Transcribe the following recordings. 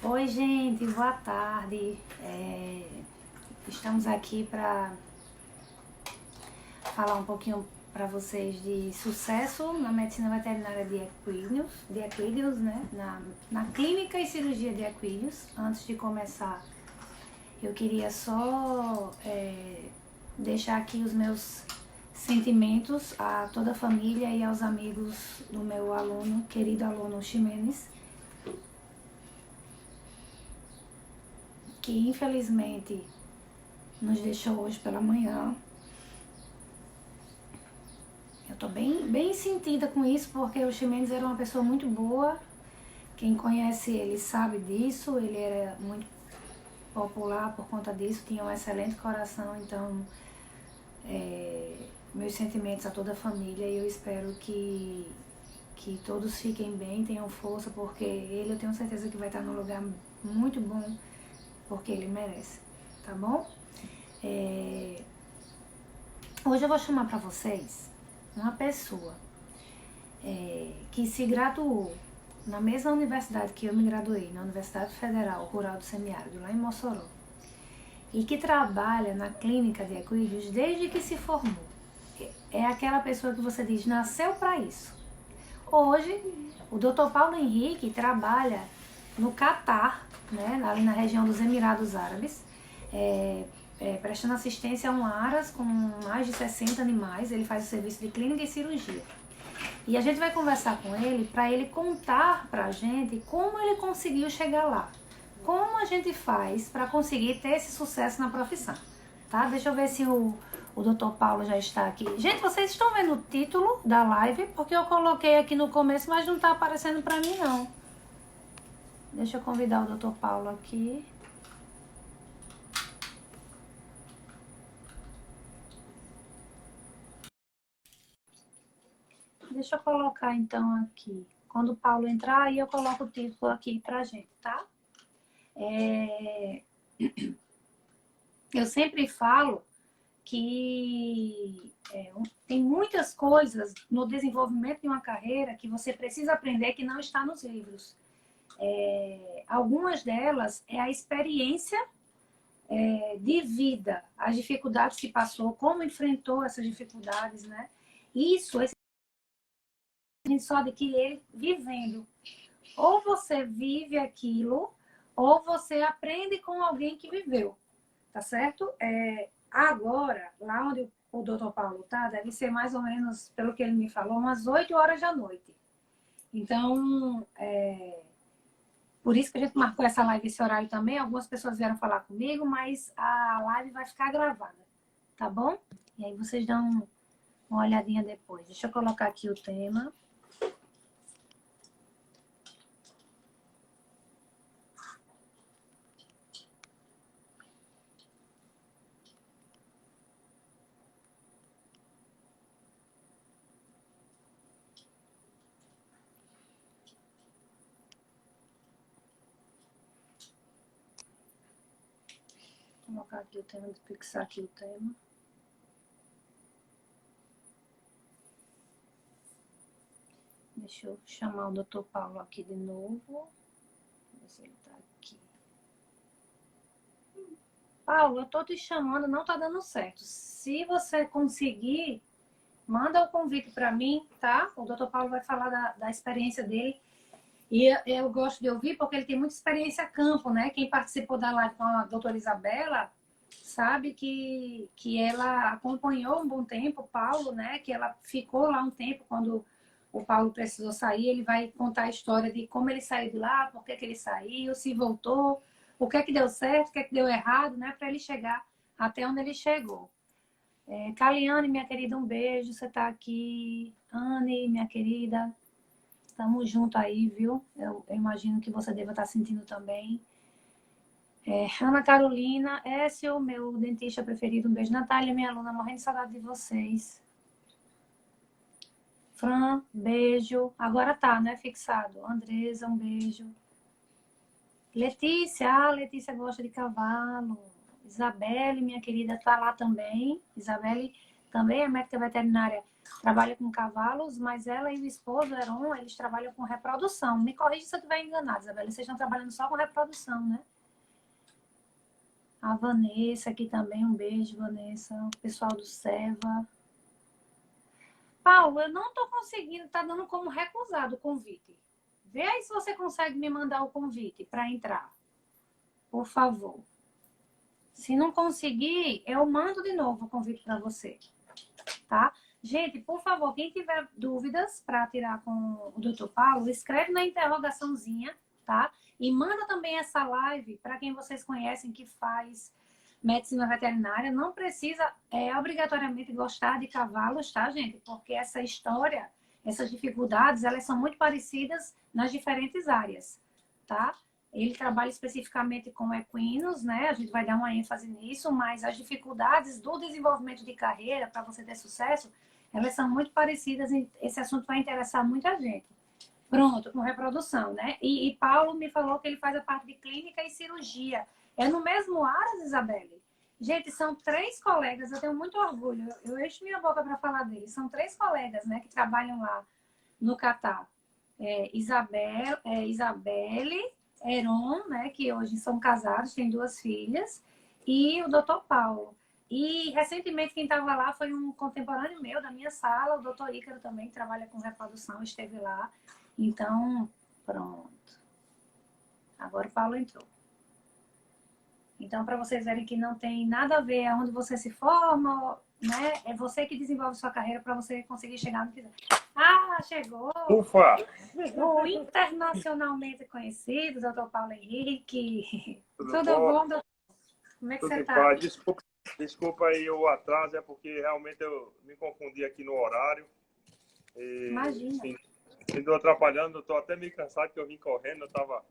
Oi, gente, boa tarde. Estamos aqui para falar um pouquinho para vocês de sucesso na medicina veterinária de equídeos, né? Na clínica e cirurgia de equídeos. Antes de começar, eu queria só deixar aqui os meus sentimentos a toda a família e aos amigos do meu aluno, querido aluno Ximenes, que infelizmente nos deixou hoje pela manhã. Eu tô bem sentida com isso, porque o Ximenes era uma pessoa muito boa. Quem conhece ele sabe disso. Ele era muito popular por conta disso, tinha um excelente coração. Então, meus sentimentos a toda a família, e eu espero que todos fiquem bem, tenham força, porque ele, eu tenho certeza que vai estar num lugar muito bom, porque ele merece, tá bom? Hoje eu vou chamar para vocês uma pessoa que se graduou na mesma universidade que eu me graduei, na Universidade Federal Rural do Semiárido, lá em Mossoró, e que trabalha na clínica de equídeos desde que se formou. É aquela pessoa que você diz, nasceu para isso. Hoje, o Dr. Paulo Henrique trabalha no Catar, né, ali na região dos Emirados Árabes, prestando assistência a um aras com mais de 60 animais. Ele faz o serviço de clínica e cirurgia. E a gente vai conversar com ele para ele contar pra gente como ele conseguiu chegar lá. Como a gente faz para conseguir ter esse sucesso na profissão, tá? Deixa eu ver se o Dr. Paulo já está aqui. Gente, vocês estão vendo o título da live? Porque eu coloquei aqui no começo, mas não tá aparecendo pra mim, não. Deixa eu convidar o Dr. Paulo aqui. Deixa eu colocar então aqui. Quando o Paulo entrar, aí eu coloco o título aqui pra gente, tá? Eu sempre falo que tem muitas coisas no desenvolvimento de uma carreira que você precisa aprender que não está nos livros. Algumas delas é a experiência de vida, as dificuldades que passou, como enfrentou essas dificuldades, né? Isso a gente só adquire ele vivendo. Ou você vive aquilo, ou você aprende com alguém que viveu, tá certo? Agora, lá onde o Dr. Paulo tá, deve ser mais ou menos, pelo que ele me falou, umas 8 horas da noite. Então, por isso que a gente marcou essa live esse horário também. Algumas pessoas vieram falar comigo, mas a live vai ficar gravada, tá bom? E aí vocês dão uma olhadinha depois. Deixa eu colocar aqui o tema. Vou colocar aqui o tema, fixar aqui o tema. Deixa eu chamar o Dr. Paulo aqui de novo. Ver se ele tá aqui. Paulo, eu tô te chamando, não tá dando certo. Se você conseguir, manda o convite para mim, tá? O Dr. Paulo vai falar da experiência dele. E eu gosto de ouvir porque ele tem muita experiência a campo, né? Quem participou da live com a doutora Isabela sabe que ela acompanhou um bom tempo o Paulo, né? Que ela ficou lá um tempo quando o Paulo precisou sair. Ele vai contar a história de como ele saiu de lá, por que ele saiu, se voltou, o que é que deu certo, o que é que deu errado, né? Para ele chegar até onde ele chegou. Caliane, minha querida, um beijo. Você tá aqui. Anne, minha querida. Tamo junto aí, viu? Eu imagino que você deva estar sentindo também. Ana Carolina, esse é o meu dentista preferido. Um beijo. Natália, minha aluna, morrendo de saudade de vocês. Fran, beijo. Agora tá, né? Fixado. Andresa, um beijo. Letícia, Letícia gosta de cavalo. Isabelle, minha querida, tá lá também. Isabelle também é médica veterinária, trabalha com cavalos, mas ela e o esposo, Heron, eles trabalham com reprodução. Me corrija se eu estiver enganada, Isabela. Vocês estão trabalhando só com reprodução, né? A Vanessa aqui também, um beijo, Vanessa. O pessoal do Seva. Paulo, eu não estou conseguindo, tá dando como recusado o convite. Vê aí se você consegue me mandar o convite para entrar. Por favor. Se não conseguir, eu mando de novo o convite para você. Tá? Gente, por favor, quem tiver dúvidas para tirar com o Dr. Paulo, escreve na interrogaçãozinha, tá? E manda também essa live para quem vocês conhecem que faz medicina veterinária. Não precisa obrigatoriamente gostar de cavalos, tá, gente? Porque essa história, essas dificuldades, elas são muito parecidas nas diferentes áreas, tá? Ele trabalha especificamente com equinos, né? A gente vai dar uma ênfase nisso, mas as dificuldades do desenvolvimento de carreira para você ter sucesso, elas são muito parecidas. Esse assunto vai interessar muita gente. Pronto, com reprodução, né? E Paulo me falou que ele faz a parte de clínica e cirurgia. É no mesmo Aras, Isabelle? Gente, são 3 colegas, eu tenho muito orgulho. Eu encho minha boca para falar deles. São 3 colegas, né, que trabalham lá no Catar. Isabelle, Heron, né, que hoje são casados, têm 2 filhas, e o Dr. Paulo. E recentemente quem estava lá foi um contemporâneo meu da minha sala, o Dr. Ícaro também, que trabalha com reprodução, esteve lá. Então, pronto. Agora o Paulo entrou. Então, para vocês verem que não tem nada a ver aonde você se forma, né? É você que desenvolve sua carreira para você conseguir chegar no que quiser. Ah, chegou! Ufa! O internacionalmente conhecido, Dr. Paulo Henrique. Tudo bom, bom? doutor? Como é que Tudo você em está? paz. Desculpa aí o atraso, é porque realmente eu me confundi aqui no horário. E, Imagina. sim, estou atrapalhando, estou até meio cansado que eu vim correndo, eu estava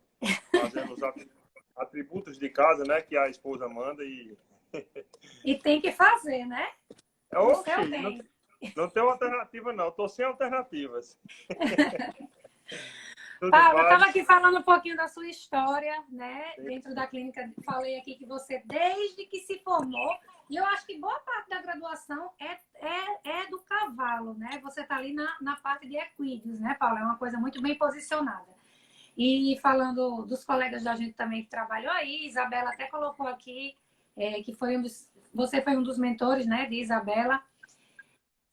fazendo os atributos de casa, né, que a esposa manda e... E tem que fazer, né? Oxi, seu bem. não tem alternativa não, estou sem alternativas. Tudo Paulo, eu em paz. estava aqui falando um pouquinho da sua história, né? Dentro da clínica, falei aqui que você, desde que se formou, e eu acho que boa parte da graduação é do cavalo, né? Você está ali na parte de equídeos, né, Paulo? É uma coisa muito bem posicionada. E falando dos colegas da gente também que trabalhou aí, Isabela até colocou aqui que você foi um dos mentores, né, de Isabela.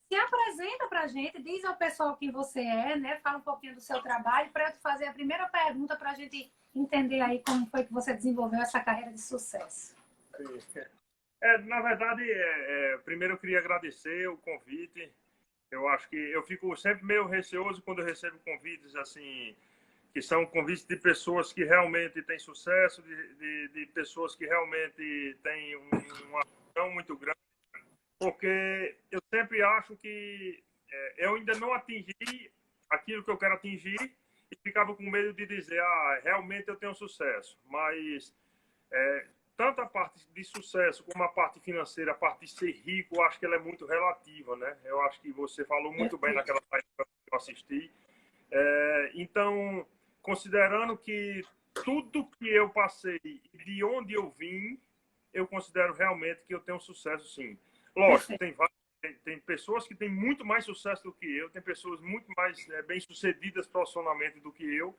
Se apresenta para a gente, diz ao pessoal quem você é, né? Fala um pouquinho do seu trabalho para eu te fazer a primeira pergunta para a gente entender aí como foi que você desenvolveu essa carreira de sucesso. Na verdade, primeiro eu queria agradecer o convite. Eu acho que eu fico sempre meio receoso quando eu recebo convites assim, que são convites de pessoas que realmente têm sucesso, de pessoas que realmente têm uma visão muito grande, porque eu sempre acho que eu ainda não atingi aquilo que eu quero atingir e ficava com medo de dizer, realmente eu tenho sucesso. Mas tanto a parte de sucesso como a parte financeira, a parte de ser rico, eu acho que ela é muito relativa, né? Eu acho que você falou muito bem naquela live que eu assisti. Então, considerando que tudo que eu passei e de onde eu vim, eu considero realmente que eu tenho sucesso, sim. Lógico, tem pessoas que têm muito mais sucesso do que eu, tem pessoas muito mais bem-sucedidas profissionalmente do que eu,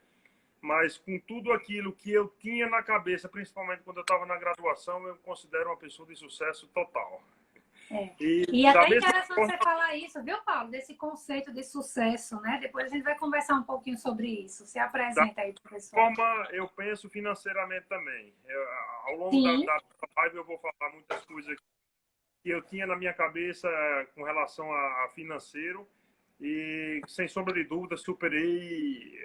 mas com tudo aquilo que eu tinha na cabeça, principalmente quando eu estava na graduação, eu considero uma pessoa de sucesso total. E até interessante você falar isso, viu, Paulo? Desse conceito de sucesso, né? Depois a gente vai conversar um pouquinho sobre isso. Se apresenta aí, professor. Como eu penso financeiramente também. Ao longo da live eu vou falar muitas coisas que eu tinha na minha cabeça com relação a financeiro e, sem sombra de dúvida, superei.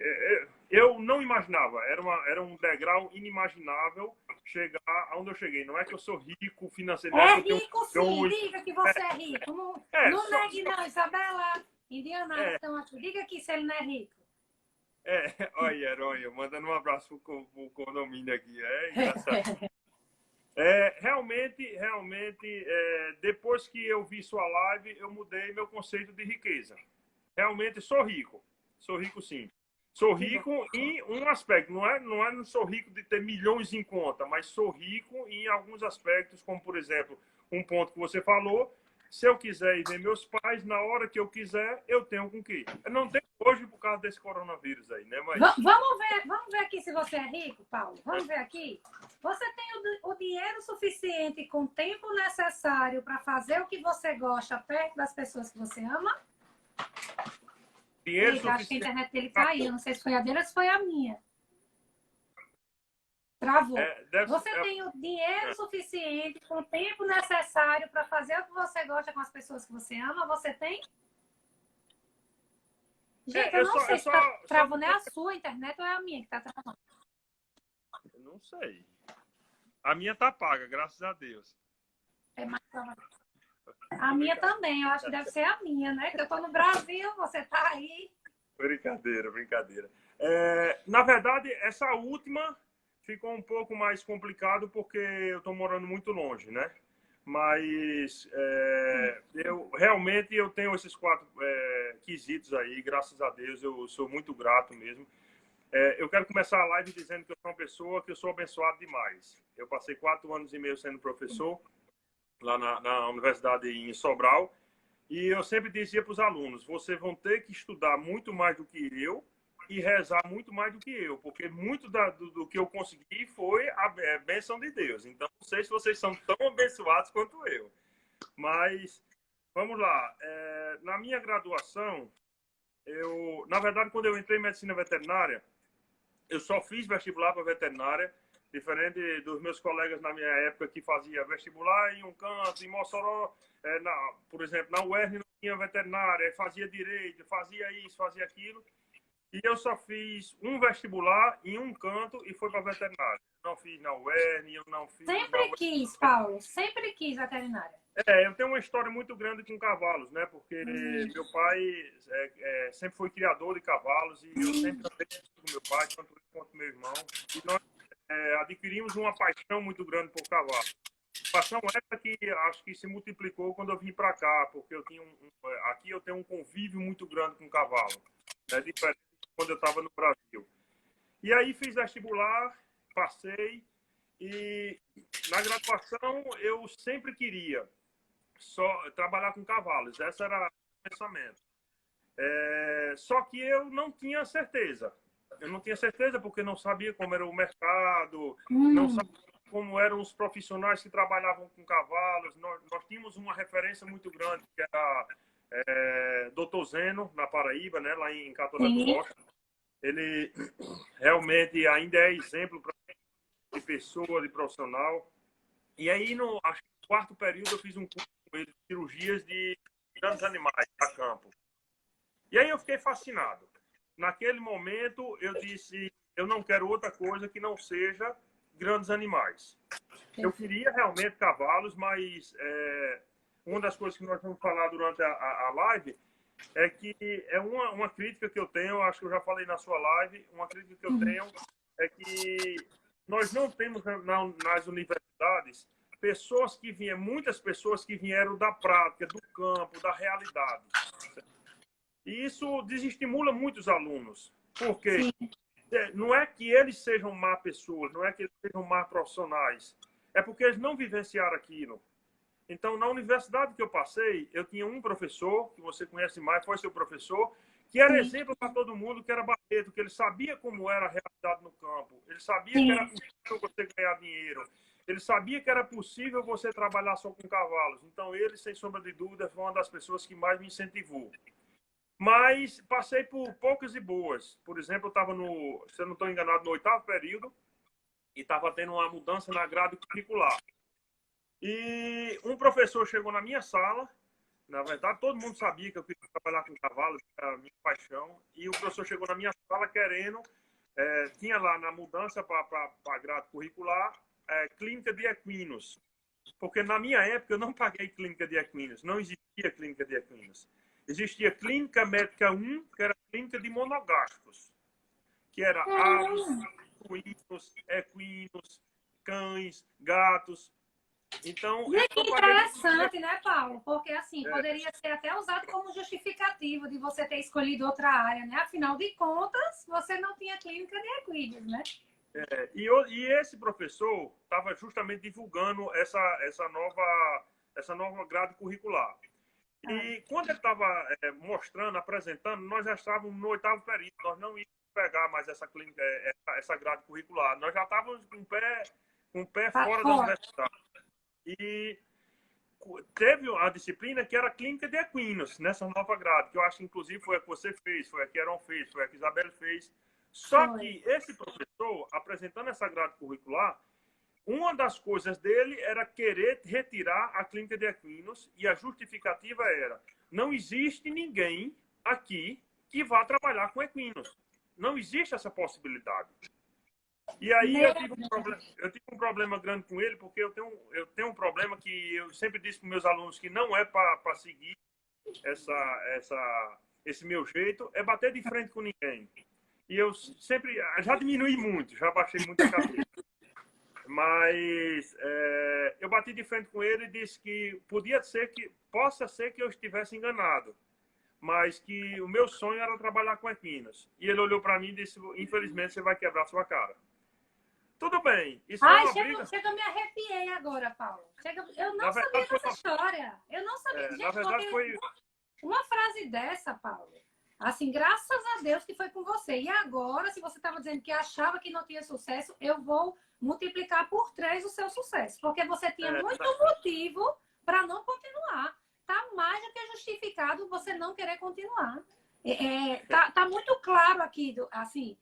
Eu não imaginava, era um degrau inimaginável chegar aonde eu cheguei. Não é que eu sou rico financeiramente. É rico, sim, diga que você é rico. Não negue, não, Isabela. Indiana, então, diga aqui se ele não é rico. Olha, Herói, mandando um abraço pro condomínio aqui. É engraçado. Realmente, depois que eu vi sua live, eu mudei meu conceito de riqueza. Realmente sou rico sim. Sou rico em um aspecto, não sou rico de ter milhões em conta, mas sou rico em alguns aspectos, como por exemplo, um ponto que você falou, Se eu quiser ir ver meus pais, na hora que eu quiser, eu tenho com que ir. Eu não tenho hoje por causa desse coronavírus aí, né? Mas... Vamos ver aqui se você é rico, Paulo. Vamos ver aqui. Você tem o dinheiro suficiente com o tempo necessário para fazer o que você gosta perto das pessoas que você ama? Dinheiro Eita, acho que a suficiente. internet dele caiu. Não sei se foi a dele ou se foi a minha. Travou. Você tem o dinheiro suficiente com o tempo necessário para fazer o que você gosta com as pessoas que você ama? Você tem? Gente, eu não sei se tá travando. É a sua internet ou é a minha que tá travando? Eu não sei. A minha tá paga, graças a Deus. É mais provável. A minha também, eu acho que deve ser a minha, né? Que eu tô no Brasil, você tá aí. Brincadeira, brincadeira. Na verdade, essa última ficou um pouco mais complicado porque eu tô morando muito longe, né? Mas eu tenho esses 4 quesitos aí, graças a Deus, eu sou muito grato mesmo. Eu quero começar a live dizendo que eu sou uma pessoa que eu sou abençoado demais. Eu passei 4 anos e meio sendo professor lá na universidade em Sobral e eu sempre dizia para os alunos, vocês vão ter que estudar muito mais do que eu e rezar muito mais do que eu, porque muito do que eu consegui foi a bênção de Deus. Então, não sei se vocês são tão abençoados quanto eu. Mas, vamos lá. Na minha graduação, na verdade, quando eu entrei em medicina veterinária, eu só fiz vestibular para veterinária, diferente dos meus colegas na minha época que fazia vestibular em um canto, em Mossoró, por exemplo, na UERN não tinha veterinária, fazia direito, fazia isso, fazia aquilo. E eu só fiz um vestibular em um canto e foi para veterinária. Não fiz na UERN, eu não fiz... Sempre quis, Paulo. Sempre quis veterinária. Eu tenho uma história muito grande com cavalos, né? Porque meu pai sempre foi criador de cavalos e eu sempre andei com meu pai, tanto eu quanto meu irmão. E nós adquirimos uma paixão muito grande por cavalos. Paixão essa que acho que se multiplicou quando eu vim para cá, porque eu tinha aqui eu tenho um convívio muito grande com cavalo, né? Diferente de quando eu estava no Brasil. E aí fiz vestibular, passei e na graduação eu sempre queria só trabalhar com cavalos. Esse era o pensamento. Só que eu não tinha certeza. Eu não tinha certeza porque não sabia como era o mercado, não sabia como eram os profissionais que trabalhavam com cavalos. Nós tínhamos uma referência muito grande, que era Dr. Zeno, na Paraíba, né, lá em Catolé do Rocha. Ele realmente ainda é exemplo de pessoa, de profissional. E aí, acho que no 4º período, eu fiz um curso com ele de cirurgias de grandes animais a campo. E aí eu fiquei fascinado. Naquele momento, eu disse, eu não quero outra coisa que não seja grandes animais. Eu queria realmente cavalos, mas uma das coisas que nós vamos falar durante a live é que é uma crítica que eu tenho, acho que eu já falei na sua live, uma crítica que eu tenho é que nós não temos nas universidades muitas pessoas que vieram da prática, do campo, da realidade. E isso desestimula muitos alunos. Por quê? Não é que eles sejam má pessoas, não é que eles sejam má profissionais. É porque eles não vivenciaram aquilo. Então, na universidade que eu passei, eu tinha um professor, que você conhece mais, foi seu professor, que era exemplo para todo mundo, que era Barreto, que ele sabia como era a realidade no campo. Ele sabia que era possível você ganhar dinheiro. Ele sabia que era possível você trabalhar só com cavalos. Então, ele, sem sombra de dúvida, foi uma das pessoas que mais me incentivou. Mas passei por poucas e boas. Por exemplo, eu estava se eu não estou enganado, no 8º período e estava tendo uma mudança na grade curricular. E um professor chegou na minha sala, na verdade todo mundo sabia que eu queria trabalhar com cavalos, era a minha paixão, e o professor chegou na minha sala querendo, tinha lá na mudança para a grade curricular, clínica de equinos. Porque na minha época eu não paguei clínica de equinos, não existia clínica de equinos. Existia clínica médica 1, que era clínica de monogástricos, que era aves, suínos, equinos, cães, gatos. Então, e que interessante, né, Paulo? Porque assim, poderia ser até usado como justificativo de você ter escolhido outra área, né? Afinal de contas, você não tinha clínica de equinos, né? E esse professor estava justamente divulgando essa nova essa nova grade curricular. E quando ele estava mostrando, apresentando, nós já estávamos no 8º período, nós não íamos pegar mais essa grade curricular, nós já estávamos com o pé fora da universidade. E teve a disciplina que era clínica de equinos, nessa nova grade, que eu acho que inclusive foi a que você fez, foi a que Heron fez, foi a que Isabel fez. Só que esse professor, apresentando essa grade curricular, uma das coisas dele era querer retirar a clínica de equinos, e a justificativa era: não existe ninguém aqui que vá trabalhar com equinos. Não existe essa possibilidade. E aí eu tive um problema grande com ele, porque eu tenho um problema que eu sempre disse para os meus alunos que não é para seguir esse meu jeito, é bater de frente com ninguém. E eu sempre, já diminui muito, já baixei muito a cabeça. Mas eu bati de frente com ele e disse que possa ser que eu estivesse enganado, mas que o meu sonho era trabalhar com equinos. E ele olhou para mim e disse: infelizmente você vai quebrar sua cara. Tudo bem. Isso é uma briga. Chega, eu me arrepiei agora, Paulo. Eu não sabia dessa história. Eu não sabia. Gente, na verdade, foi uma frase dessa, Paulo. Assim, graças a Deus que foi com você. E agora, se você estava dizendo que achava que não tinha sucesso, eu vou multiplicar por 3 o seu sucesso. Porque você tinha muito motivo para não continuar. Tá mais do que justificado você não querer continuar. Tá muito claro aqui, assim,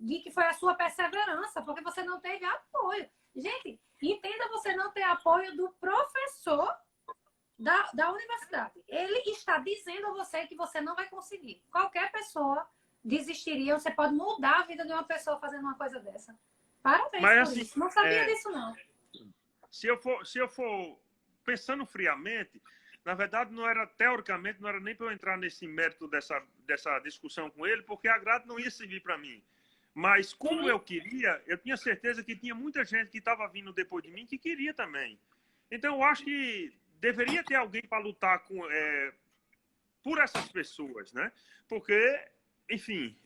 de que foi a sua perseverança, porque você não teve apoio. Gente, entenda você não ter apoio do professor da universidade. Ele está dizendo a você que você não vai conseguir. Qualquer pessoa desistiria. Você pode mudar a vida de uma pessoa fazendo uma coisa dessa. Parabéns por assim, isso. Não sabia disso, não. Se eu for pensando friamente, na verdade, teoricamente, não era nem para eu entrar nesse mérito dessa discussão com ele, porque a grade não ia servir para mim. Mas como eu queria, eu tinha certeza que tinha muita gente que estava vindo depois de mim que queria também. Então, eu acho que deveria ter alguém para lutar por essas pessoas, né? Porque, enfim,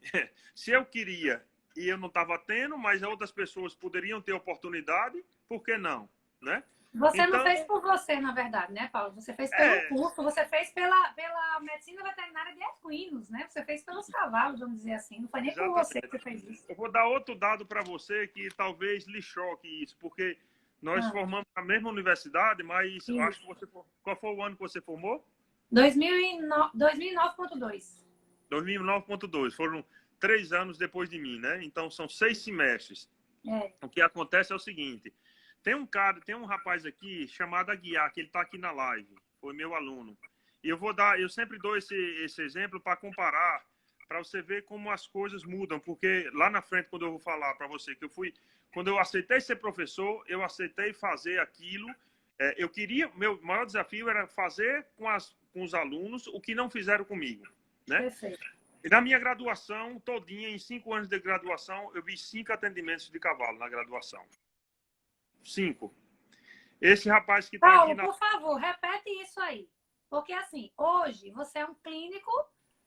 se eu queria e eu não estava tendo, mas outras pessoas poderiam ter oportunidade, por que não, né? Você não fez por você, na verdade, né, Paulo? Você fez pelo curso, você fez pela medicina veterinária de equinos, né? Você fez pelos cavalos, vamos dizer assim. Não foi nem por você que você fez isso. Eu vou dar outro dado para você que talvez lhe choque isso, porque nós formamos na mesma universidade, mas eu acho que qual foi o ano que você formou? 2009.2. 2009.2. Foram 3 anos depois de mim, né? Então, são 6 semestres. O que acontece é o seguinte: tem um rapaz aqui chamado Aguiar, que ele está aqui na live, foi meu aluno. E eu sempre dou esse exemplo para comparar, para você ver como as coisas mudam, porque lá na frente, quando eu vou falar para você que quando eu aceitei ser professor, eu aceitei fazer aquilo. Meu maior desafio era fazer com os alunos o que não fizeram comigo, né? Perfeito. E na minha graduação todinha, em 5 anos de graduação, eu vi 5 atendimentos de cavalo na graduação. 5. Esse rapaz que está aqui Paulo, por favor, repete isso aí. Porque, assim, hoje você é um clínico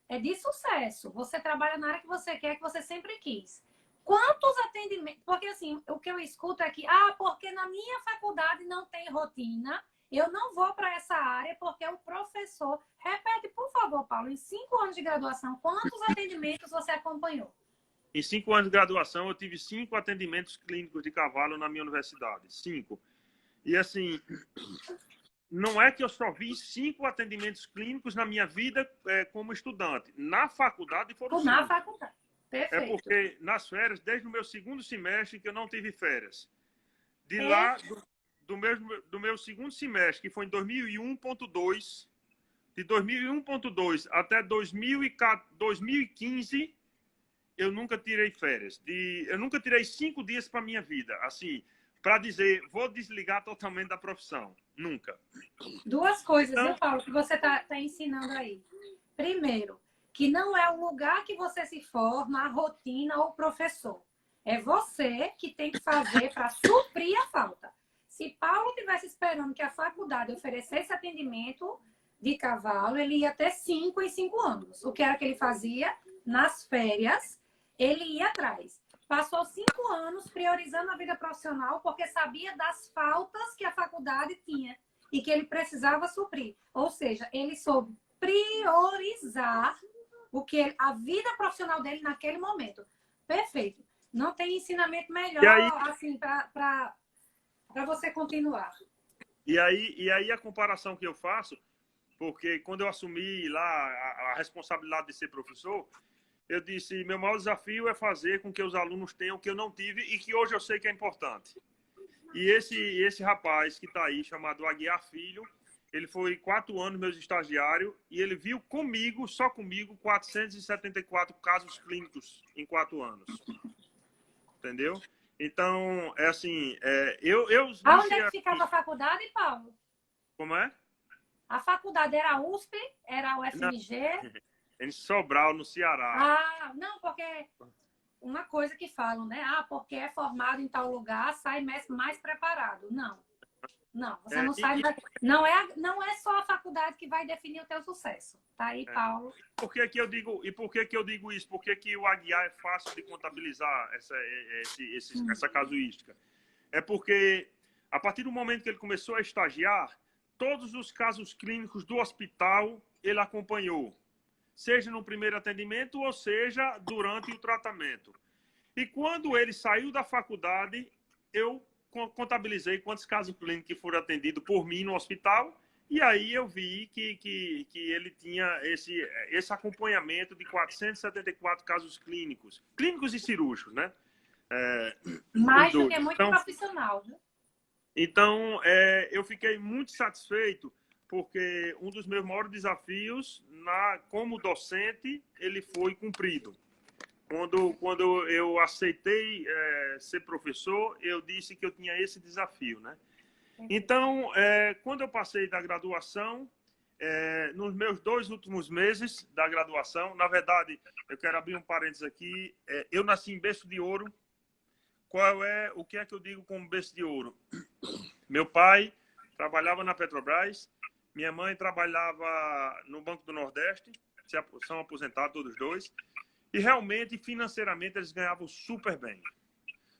de sucesso. Você trabalha na área que você quer, que você sempre quis. Quantos atendimentos... Porque, assim, o que eu escuto é que, porque na minha faculdade não tem rotina, eu não vou para essa área porque o professor... Repete, por favor, Paulo, em 5 anos de graduação, quantos atendimentos você acompanhou? Em 5 anos de graduação, eu tive 5 atendimentos clínicos de cavalo na minha universidade. 5. E, assim, não é que eu só vi 5 atendimentos clínicos na minha vida como estudante. Na faculdade foram 5. Na faculdade. Perfeito. É porque nas férias, desde o meu 2º semestre, que eu não tive férias. De lá, do meu 2º semestre, que foi em 2001.2, de 2001.2 até 2015... eu nunca tirei férias. Eu nunca tirei 5 dias para minha vida, assim, para dizer, vou desligar totalmente da profissão. Nunca. 2 coisas, viu, Paulo, que você tá ensinando aí. Primeiro, que não é o lugar que você se forma, a rotina ou o professor. É você que tem que fazer para suprir a falta. Se Paulo tivesse esperando que a faculdade oferecesse atendimento de cavalo, ele ia ter 5 em 5 anos. O que era que ele fazia? Nas férias, ele ia atrás. Passou 5 anos priorizando a vida profissional porque sabia das faltas que a faculdade tinha. e que ele precisava suprir. Ou seja, ele soube priorizar a vida profissional dele naquele momento. Perfeito. Não tem ensinamento melhor, assim, para você continuar. E aí a comparação que eu faço, porque quando eu assumi lá a responsabilidade de ser professor, eu disse, meu maior desafio é fazer com que os alunos tenham o que eu não tive e que hoje eu sei que é importante. E esse rapaz que está aí, chamado Aguiar Filho, ele foi 4 anos meu estagiário e ele viu comigo, só comigo, 474 casos clínicos em 4 anos. Entendeu? Então, é assim, Aonde é que ficava a faculdade, Paulo? Como é? A faculdade era a USP? Era a UFMG? Em Sobral, no Ceará. Ah, não, porque uma coisa que falam, né? Ah, porque é formado em tal lugar, sai mais preparado. Não. Não, você não sai. Não é só a faculdade que vai definir o teu sucesso. Tá aí, Paulo. Por que que eu digo isso? Por que que o Aguiar é fácil de contabilizar essa casuística? É porque, a partir do momento que ele começou a estagiar, todos os casos clínicos do hospital ele acompanhou. Seja no primeiro atendimento ou seja durante o tratamento. E quando ele saiu da faculdade, eu contabilizei quantos casos clínicos foram atendidos por mim no hospital e aí eu vi que ele tinha esse acompanhamento de 474 casos clínicos e cirúrgicos, né? Mais do que é muito profissional, né? Então, eu fiquei muito satisfeito porque um dos meus maiores desafios como docente, ele foi cumprido. Quando eu aceitei ser professor, eu disse que eu tinha esse desafio, né? Então, quando eu passei da graduação, nos meus 2 últimos meses da graduação, na verdade, eu quero abrir um parênteses aqui, eu nasci em berço de ouro. O que é que eu digo como berço de ouro? Meu pai trabalhava na Petrobras, minha mãe trabalhava no Banco do Nordeste, são aposentados todos os dois, e realmente, financeiramente, eles ganhavam super bem.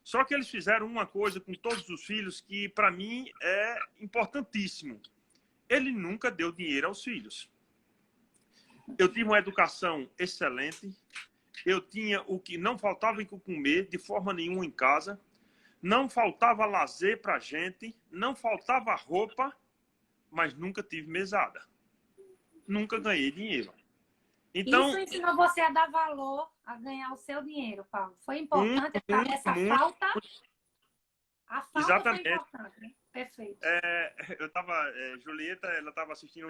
Só que eles fizeram uma coisa com todos os filhos que, para mim, é importantíssimo. Ele nunca deu dinheiro aos filhos. Eu tive uma educação excelente, eu tinha o que não faltava em comer de forma nenhuma em casa, não faltava lazer para a gente, não faltava roupa, mas nunca tive mesada. Nunca ganhei dinheiro. Então, isso ensinou você a dar valor, a ganhar o seu dinheiro, Paulo. Foi importante essa falta? A falta exatamente. Foi importante, né? Perfeito. Julieta, ela estava assistindo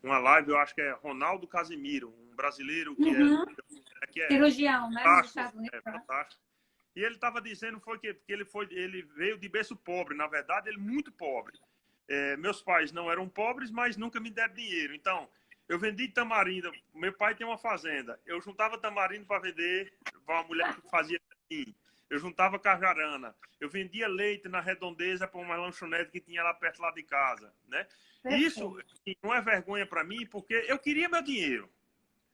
uma live, eu acho que é Ronaldo Casimiro, um brasileiro que é cirurgião, né? Fantástico. E ele estava dizendo que ele veio de berço pobre, na verdade, ele muito pobre. Meus pais não eram pobres, mas nunca me deram dinheiro. Então, eu vendi tamarindo. Meu pai tem uma fazenda. Eu juntava tamarindo para vender para uma mulher que fazia assim. Eu juntava cajarana. Eu vendia leite na Redondeza para uma lanchonete que tinha lá perto lá de casa, né? Isso não é vergonha para mim, porque eu queria meu dinheiro.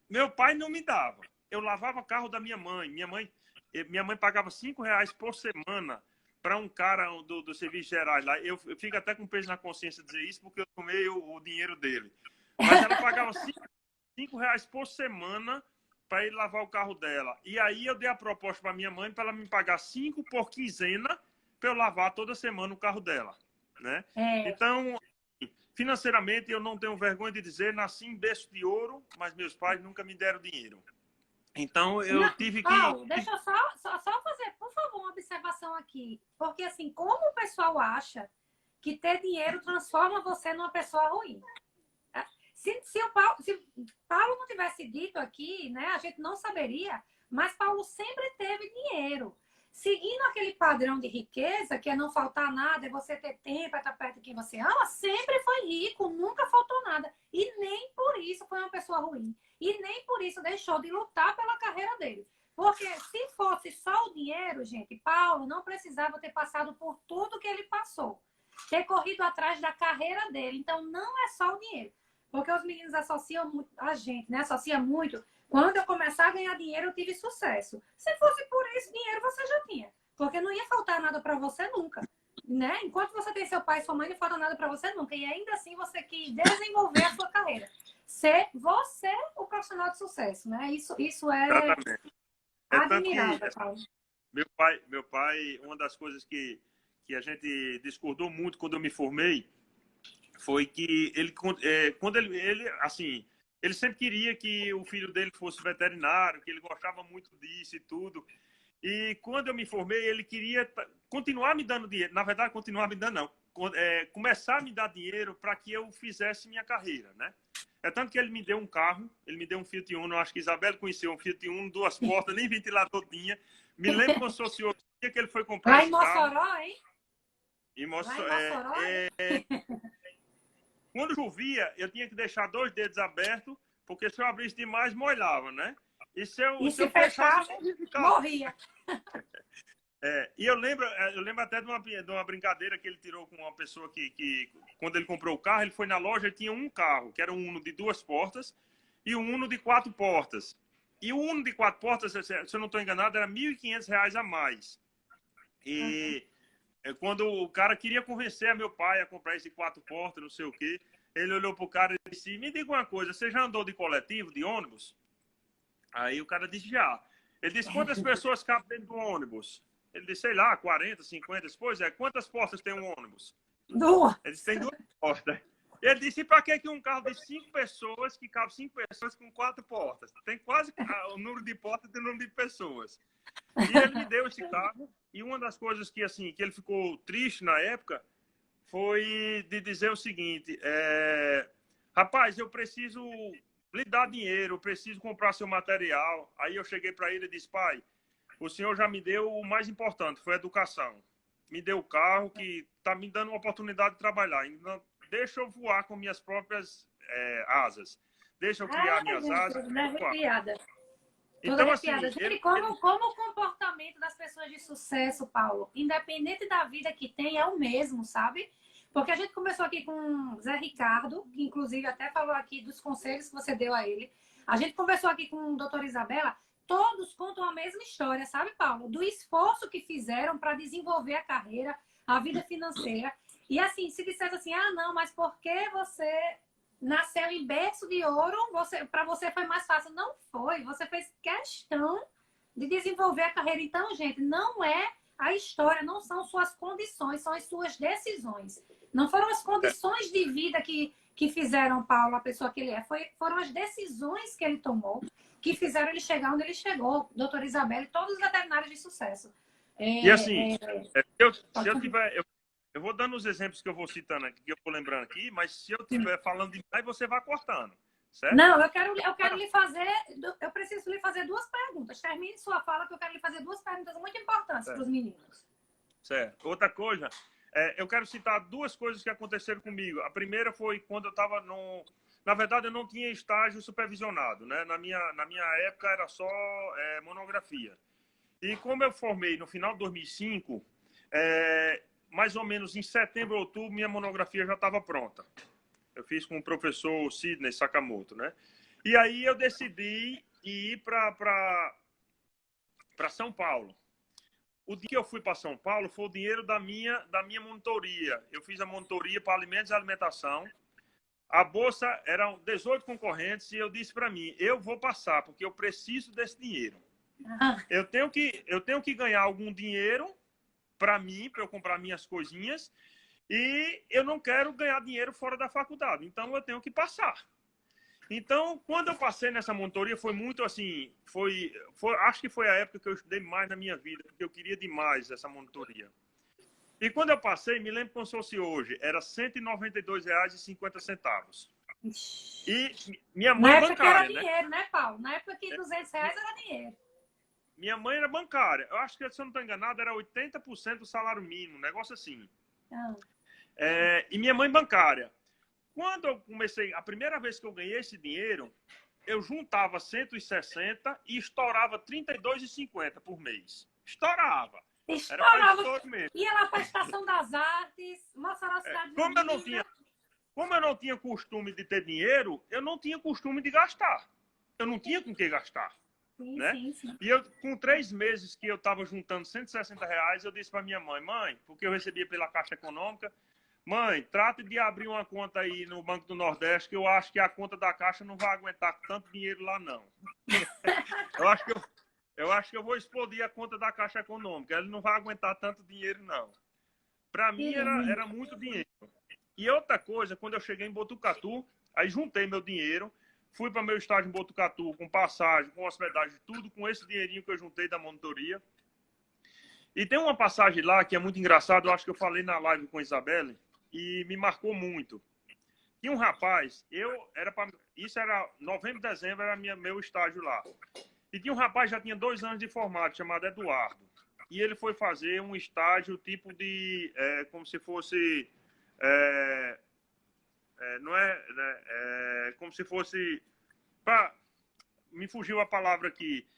Meu pai não me dava. Eu lavava carro da minha mãe. Minha mãe pagava R$5 por semana para um cara do Serviço Gerais lá. Eu fico até com peso na consciência de dizer isso, porque eu tomei o dinheiro dele. Mas ela pagava R$5 por semana para ir lavar o carro dela. E aí eu dei a proposta para minha mãe para ela me pagar 5 por quinzena para eu lavar toda semana o carro dela, né? Então, financeiramente, eu não tenho vergonha de dizer, nasci em berço de ouro, mas meus pais nunca me deram dinheiro. Então, eu tive que... Paulo, deixa eu só fazer, por favor, uma observação aqui. Porque, assim, como o pessoal acha que ter dinheiro transforma você numa pessoa ruim? Se Paulo não tivesse dito aqui, né, a gente não saberia, mas Paulo sempre teve dinheiro. Seguindo aquele padrão de riqueza, que é não faltar nada, é você ter tempo, é estar perto de quem você ama, sempre foi rico, nunca faltou nada. E nem por isso foi uma pessoa ruim. E nem por isso deixou de lutar pela carreira dele. Porque se fosse só o dinheiro, gente, Paulo não precisava ter passado por tudo que ele passou. Ter corrido atrás da carreira dele. Então, não é só o dinheiro. Porque os meninos associam muito, a gente, né? Associa muito. Quando eu começar a ganhar dinheiro, eu tive sucesso. Se fosse por isso, dinheiro você já tinha. Porque não ia faltar nada para você nunca. né? Enquanto você tem seu pai e sua mãe, não falta nada para você nunca. E ainda assim você quis desenvolver a sua carreira. Ser você o profissional de sucesso, né? Isso é Exatamente. É tanto que admirável, Paulo. meu pai, uma das coisas que a gente discordou muito quando eu me formei foi que ele, quando assim, ele sempre queria que o filho dele fosse veterinário, que ele gostava muito disso e tudo. E quando eu me formei, ele queria continuar me dando dinheiro. Na verdade, continuar me dando, não. Começar a me dar dinheiro para que eu fizesse minha carreira, né? É tanto que ele me deu um carro, ele me deu um Fiat Uno, acho que Isabel conheceu um Fiat Uno, 2 portas, nem ventilador tinha. Me lembro como se fosse o dia que ele foi comprar Lá em esse carro. Mossoró, hein? E Lá em Mossoró, quando chovia, eu tinha que deixar 2 dedos abertos, porque se eu abrisse demais, molhava, né? E se e eu se fechasse, fechasse, eu morria de carro. morria. E eu lembro até de uma brincadeira que ele tirou com uma pessoa que, quando ele comprou o carro, ele foi na loja e tinha um carro, que era um Uno de 2 portas e um Uno de 4 portas. E o Uno de 4 portas, se eu não estou enganado, era R$ 1.500 a mais. E quando o cara queria convencer meu pai a comprar esse 4 portas, não sei o quê, ele olhou pro cara e disse: me diga uma coisa, você já andou de coletivo, de ônibus? Aí o cara disse: já. Ele disse: quantas pessoas cabem dentro do ônibus? Ele disse: sei lá, 40, 50. Pois é, quantas portas tem um ônibus? Duas. Ele disse: tem 2 portas. Ele disse: para que um carro de 5 pessoas, que cabe 5 pessoas com 4 portas? Tem quase o número de portas e o número de pessoas. E ele me deu esse carro. E uma das coisas que, assim, que ele ficou triste na época foi de dizer o seguinte: rapaz, eu preciso lhe dar dinheiro, eu preciso comprar seu material. Aí eu cheguei para ele e disse: pai, o senhor já me deu o mais importante, foi a educação. Me deu o carro que está me dando uma oportunidade de trabalhar. Então, deixa eu voar com minhas próprias asas. Deixa eu criar minhas asas. Toda arrepiada. Toda Então, assim, arrepiada. Gente, como o comportamento das pessoas de sucesso, Paulo, independente da vida que tem, é o mesmo, sabe? Porque a gente começou aqui com o Zé Ricardo, que inclusive até falou aqui dos conselhos que você deu a ele. A gente conversou aqui com a doutora Isabela. Todos contam a mesma história, sabe, Paulo? Do esforço que fizeram para desenvolver a carreira, a vida financeira. E assim, se dissesse assim, ah, não, mas por que você nasceu em berço de ouro, para você foi mais fácil? Não foi. Você fez questão de desenvolver a carreira. Então, gente, não é a história, não são suas condições, são as suas decisões. Não foram as condições de vida que fizeram Paulo a pessoa que ele é. Foram as decisões que ele tomou que fizeram ele chegar onde ele chegou. Doutora Isabela e todos os veterinários de sucesso. E assim, se eu tiver... Eu vou dando os exemplos que eu vou citando aqui, que eu vou lembrando aqui, mas se eu estiver falando demais, você vai cortando, certo? Não, eu quero lhe fazer... Eu preciso lhe fazer 2 perguntas. Termine sua fala, que eu quero lhe fazer 2 perguntas muito importantes para os meninos. Certo. Outra coisa, eu quero citar 2 coisas que aconteceram comigo. A primeira foi quando eu estava no... Na verdade, eu não tinha estágio supervisionado, né? Na minha época era só monografia. E como eu formei no final de 2005, mais ou menos em setembro, outubro, minha monografia já estava pronta. Eu fiz com o professor Sidney Sakamoto, né? E aí eu decidi ir para São Paulo. O dia que eu fui para São Paulo foi o dinheiro da minha monitoria. Eu fiz a monitoria para alimentos e alimentação. A bolsa eram 18 concorrentes e eu disse para mim, eu vou passar, porque eu preciso desse dinheiro. Eu tenho que ganhar algum dinheiro para mim, para eu comprar minhas coisinhas, e eu não quero ganhar dinheiro fora da faculdade, então eu tenho que passar. Então, quando eu passei nessa monitoria, foi muito assim, acho que foi a época que eu estudei mais na minha vida, porque eu queria demais essa monitoria. E quando eu passei, me lembro como se fosse hoje, era R$ 192,50. E minha mãe na época bancária, que era dinheiro, né, Paulo? Na época que R$200 era dinheiro. Minha mãe era bancária. Eu acho que, se eu não estou enganado, era 80% do salário mínimo, um negócio assim. E minha mãe bancária. Quando eu comecei, a primeira vez que eu ganhei esse dinheiro, eu juntava 160 e estourava R$ 32,50 por mês. Estourava. Estourava. Ia lá para a Estação das Artes, Mossoró Cidade como eu não tinha costume de ter dinheiro, eu não tinha costume de gastar. Eu não tinha com que gastar. Sim, né? sim, sim. E eu, com 3 meses que eu estava juntando R$ 160, eu disse para minha mãe, porque eu recebia pela Caixa Econômica, mãe, trate de abrir uma conta aí no Banco do Nordeste, que eu acho que a conta da Caixa não vai aguentar tanto dinheiro lá, não. Eu acho que eu vou explodir a conta da Caixa Econômica. Ele não vai aguentar tanto dinheiro, não. Para mim, era muito dinheiro. E outra coisa, quando eu cheguei em Botucatu, aí juntei meu dinheiro, fui para meu estágio em Botucatu com passagem, com hospedagem, tudo com esse dinheirinho que eu juntei da monitoria. E tem uma passagem lá que é muito engraçada, eu acho que eu falei na live com a Isabelle, e me marcou muito. Tinha um rapaz, isso era novembro, dezembro, era meu estágio lá. E tinha um rapaz, já tinha 2 anos de formado, chamado Eduardo. E ele foi fazer um estágio tipo de, como se fosse, não é, né, como se fosse, me fugiu a palavra aqui.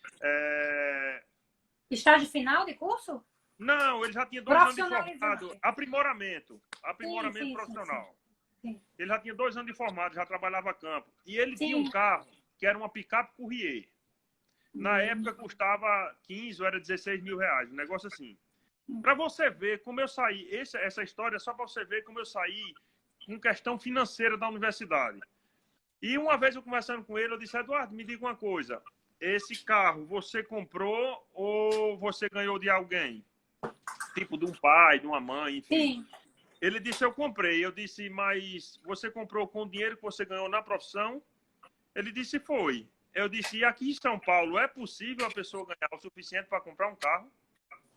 Estágio final de curso? Não, ele já tinha 2 anos de formado. Profissionalizante. Aprimoramento Sim, sim, profissional. sim. Ele já tinha 2 anos de formado, já trabalhava a campo. E ele tinha um Sim. carro que era uma picape Courier. Na época custava 15 ou era 16 mil reais, um negócio assim. Para você ver como eu saí, essa história é só para você ver como eu saí com questão financeira da universidade. E uma vez eu conversando com ele, eu disse, Eduardo, me diga uma coisa, esse carro você comprou ou você ganhou de alguém? Tipo de um pai, de uma mãe, enfim. Sim. Ele disse, eu comprei. Eu disse, mas você comprou com o dinheiro que você ganhou na profissão? Ele disse, foi. Eu disse, e aqui em São Paulo é possível a pessoa ganhar o suficiente para comprar um carro?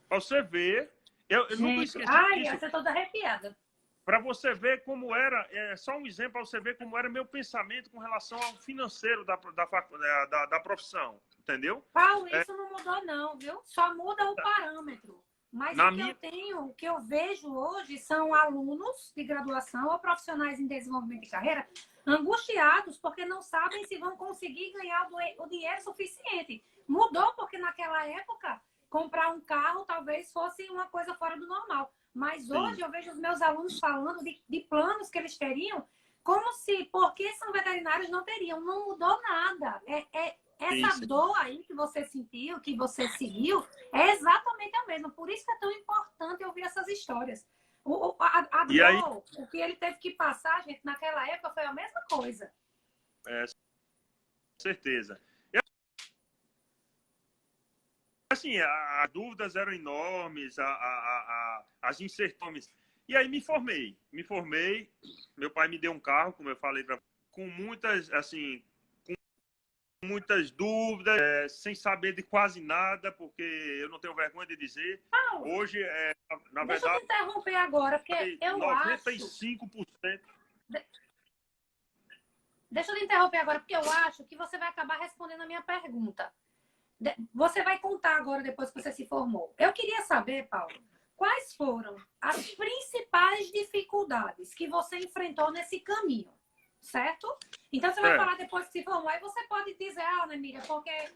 Para você ver, eu nunca esqueci disso. Ai, eu tô toda arrepiada. Para você ver como era, só um exemplo para você ver como era meu pensamento com relação ao financeiro da profissão, entendeu? Paulo, isso não mudou não, viu? Só muda o parâmetro. Mas o que eu tenho, o que eu vejo hoje são alunos de graduação ou profissionais em desenvolvimento de carreira angustiados porque não sabem se vão conseguir ganhar o dinheiro suficiente. Mudou porque naquela época comprar um carro talvez fosse uma coisa fora do normal. Mas hoje eu vejo os meus alunos falando de planos que eles teriam como se, porque são veterinários, não teriam. Não mudou nada. Essa dor aí que você sentiu, que você seguiu, é exatamente a mesma. Por isso que é tão importante ouvir essas histórias. A dor, aí, o que ele teve que passar, gente, naquela época foi a mesma coisa. Certeza. Assim, as dúvidas eram enormes, as incertezas. E aí me formei. Meu pai me deu um carro, como eu falei, com muitas, assim, muitas dúvidas, sem saber de quase nada, porque eu não tenho vergonha de dizer. Paulo, hoje, na verdade... Deixa eu te interromper agora, porque eu 95%... Deixa eu te interromper agora, porque eu acho que você vai acabar respondendo a minha pergunta. Você vai contar agora, depois que você se formou. Eu queria saber, Paulo, quais foram as principais dificuldades que você enfrentou nesse caminho, certo? Então, você vai falar depois que se formou. Aí você pode dizer, Ana Emília, porque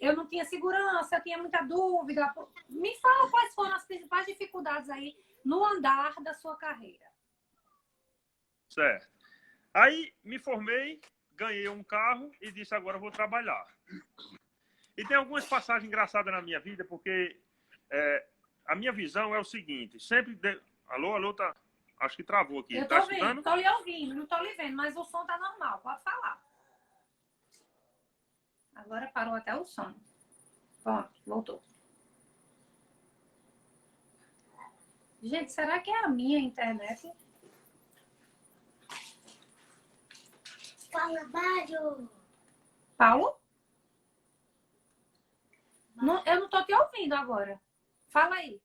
eu não tinha segurança, eu tinha muita dúvida. Me fala quais foram as principais dificuldades aí no andar da sua carreira. Certo. Aí, me formei, ganhei um carro e disse, agora eu vou trabalhar. E tem algumas passagens engraçadas na minha vida, porque a minha visão é o seguinte, sempre... Alô, tá... Acho que travou aqui. Eu tô ouvindo, tô lhe ouvindo, não tô lhe vendo, mas o som tá normal, pode falar. Agora parou até o som. Pronto, voltou. Gente, será que é a minha internet? Fala, Mário! Paulo? Não, eu não tô te ouvindo agora. Fala aí.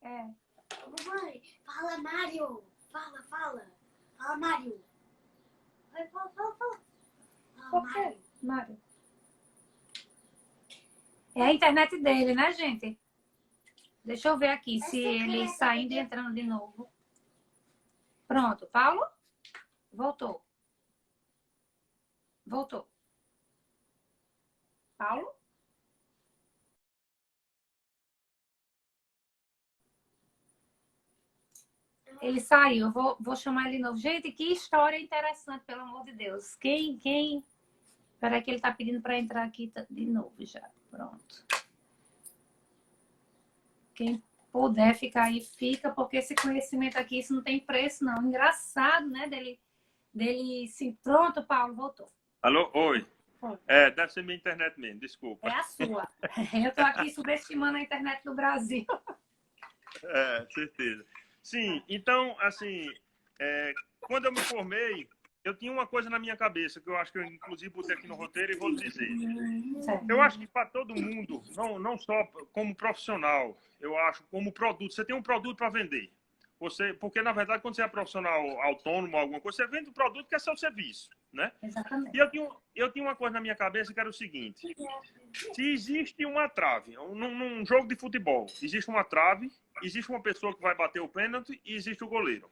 Mamãe, fala, Mário! Fala! Fala, Mário! Fala. Fala, Mário! Mário. É a internet dele, né, gente? Deixa eu ver aqui se ele saindo e entrando de novo. Pronto, Paulo? Voltou. Paulo? Ele saiu, eu vou chamar ele de novo. Gente, que história interessante, pelo amor de Deus. Quem Espera que ele tá pedindo para entrar aqui de novo já. Pronto. Quem puder ficar aí, fica, porque esse conhecimento aqui, isso não tem preço, não. Engraçado, né? Dele sim. Pronto, Paulo, voltou. Alô? Oi. Foi. Deve ser minha internet mesmo, desculpa. É a sua. Eu tô aqui subestimando a internet do Brasil. Certeza. Sim, então, assim, quando eu me formei, eu tinha uma coisa na minha cabeça, que eu acho que eu, inclusive, botei aqui no roteiro e vou dizer. Certo. Eu acho que para todo mundo, não só como profissional, eu acho como produto. Você tem um produto para vender. Porque, na verdade, quando você é profissional autônomo, alguma coisa, você vende um produto que é seu serviço, né? Exatamente. E eu tinha uma coisa na minha cabeça que era o seguinte. Se existe uma trave, num jogo de futebol, existe uma trave, existe uma pessoa que vai bater o pênalti e existe o goleiro.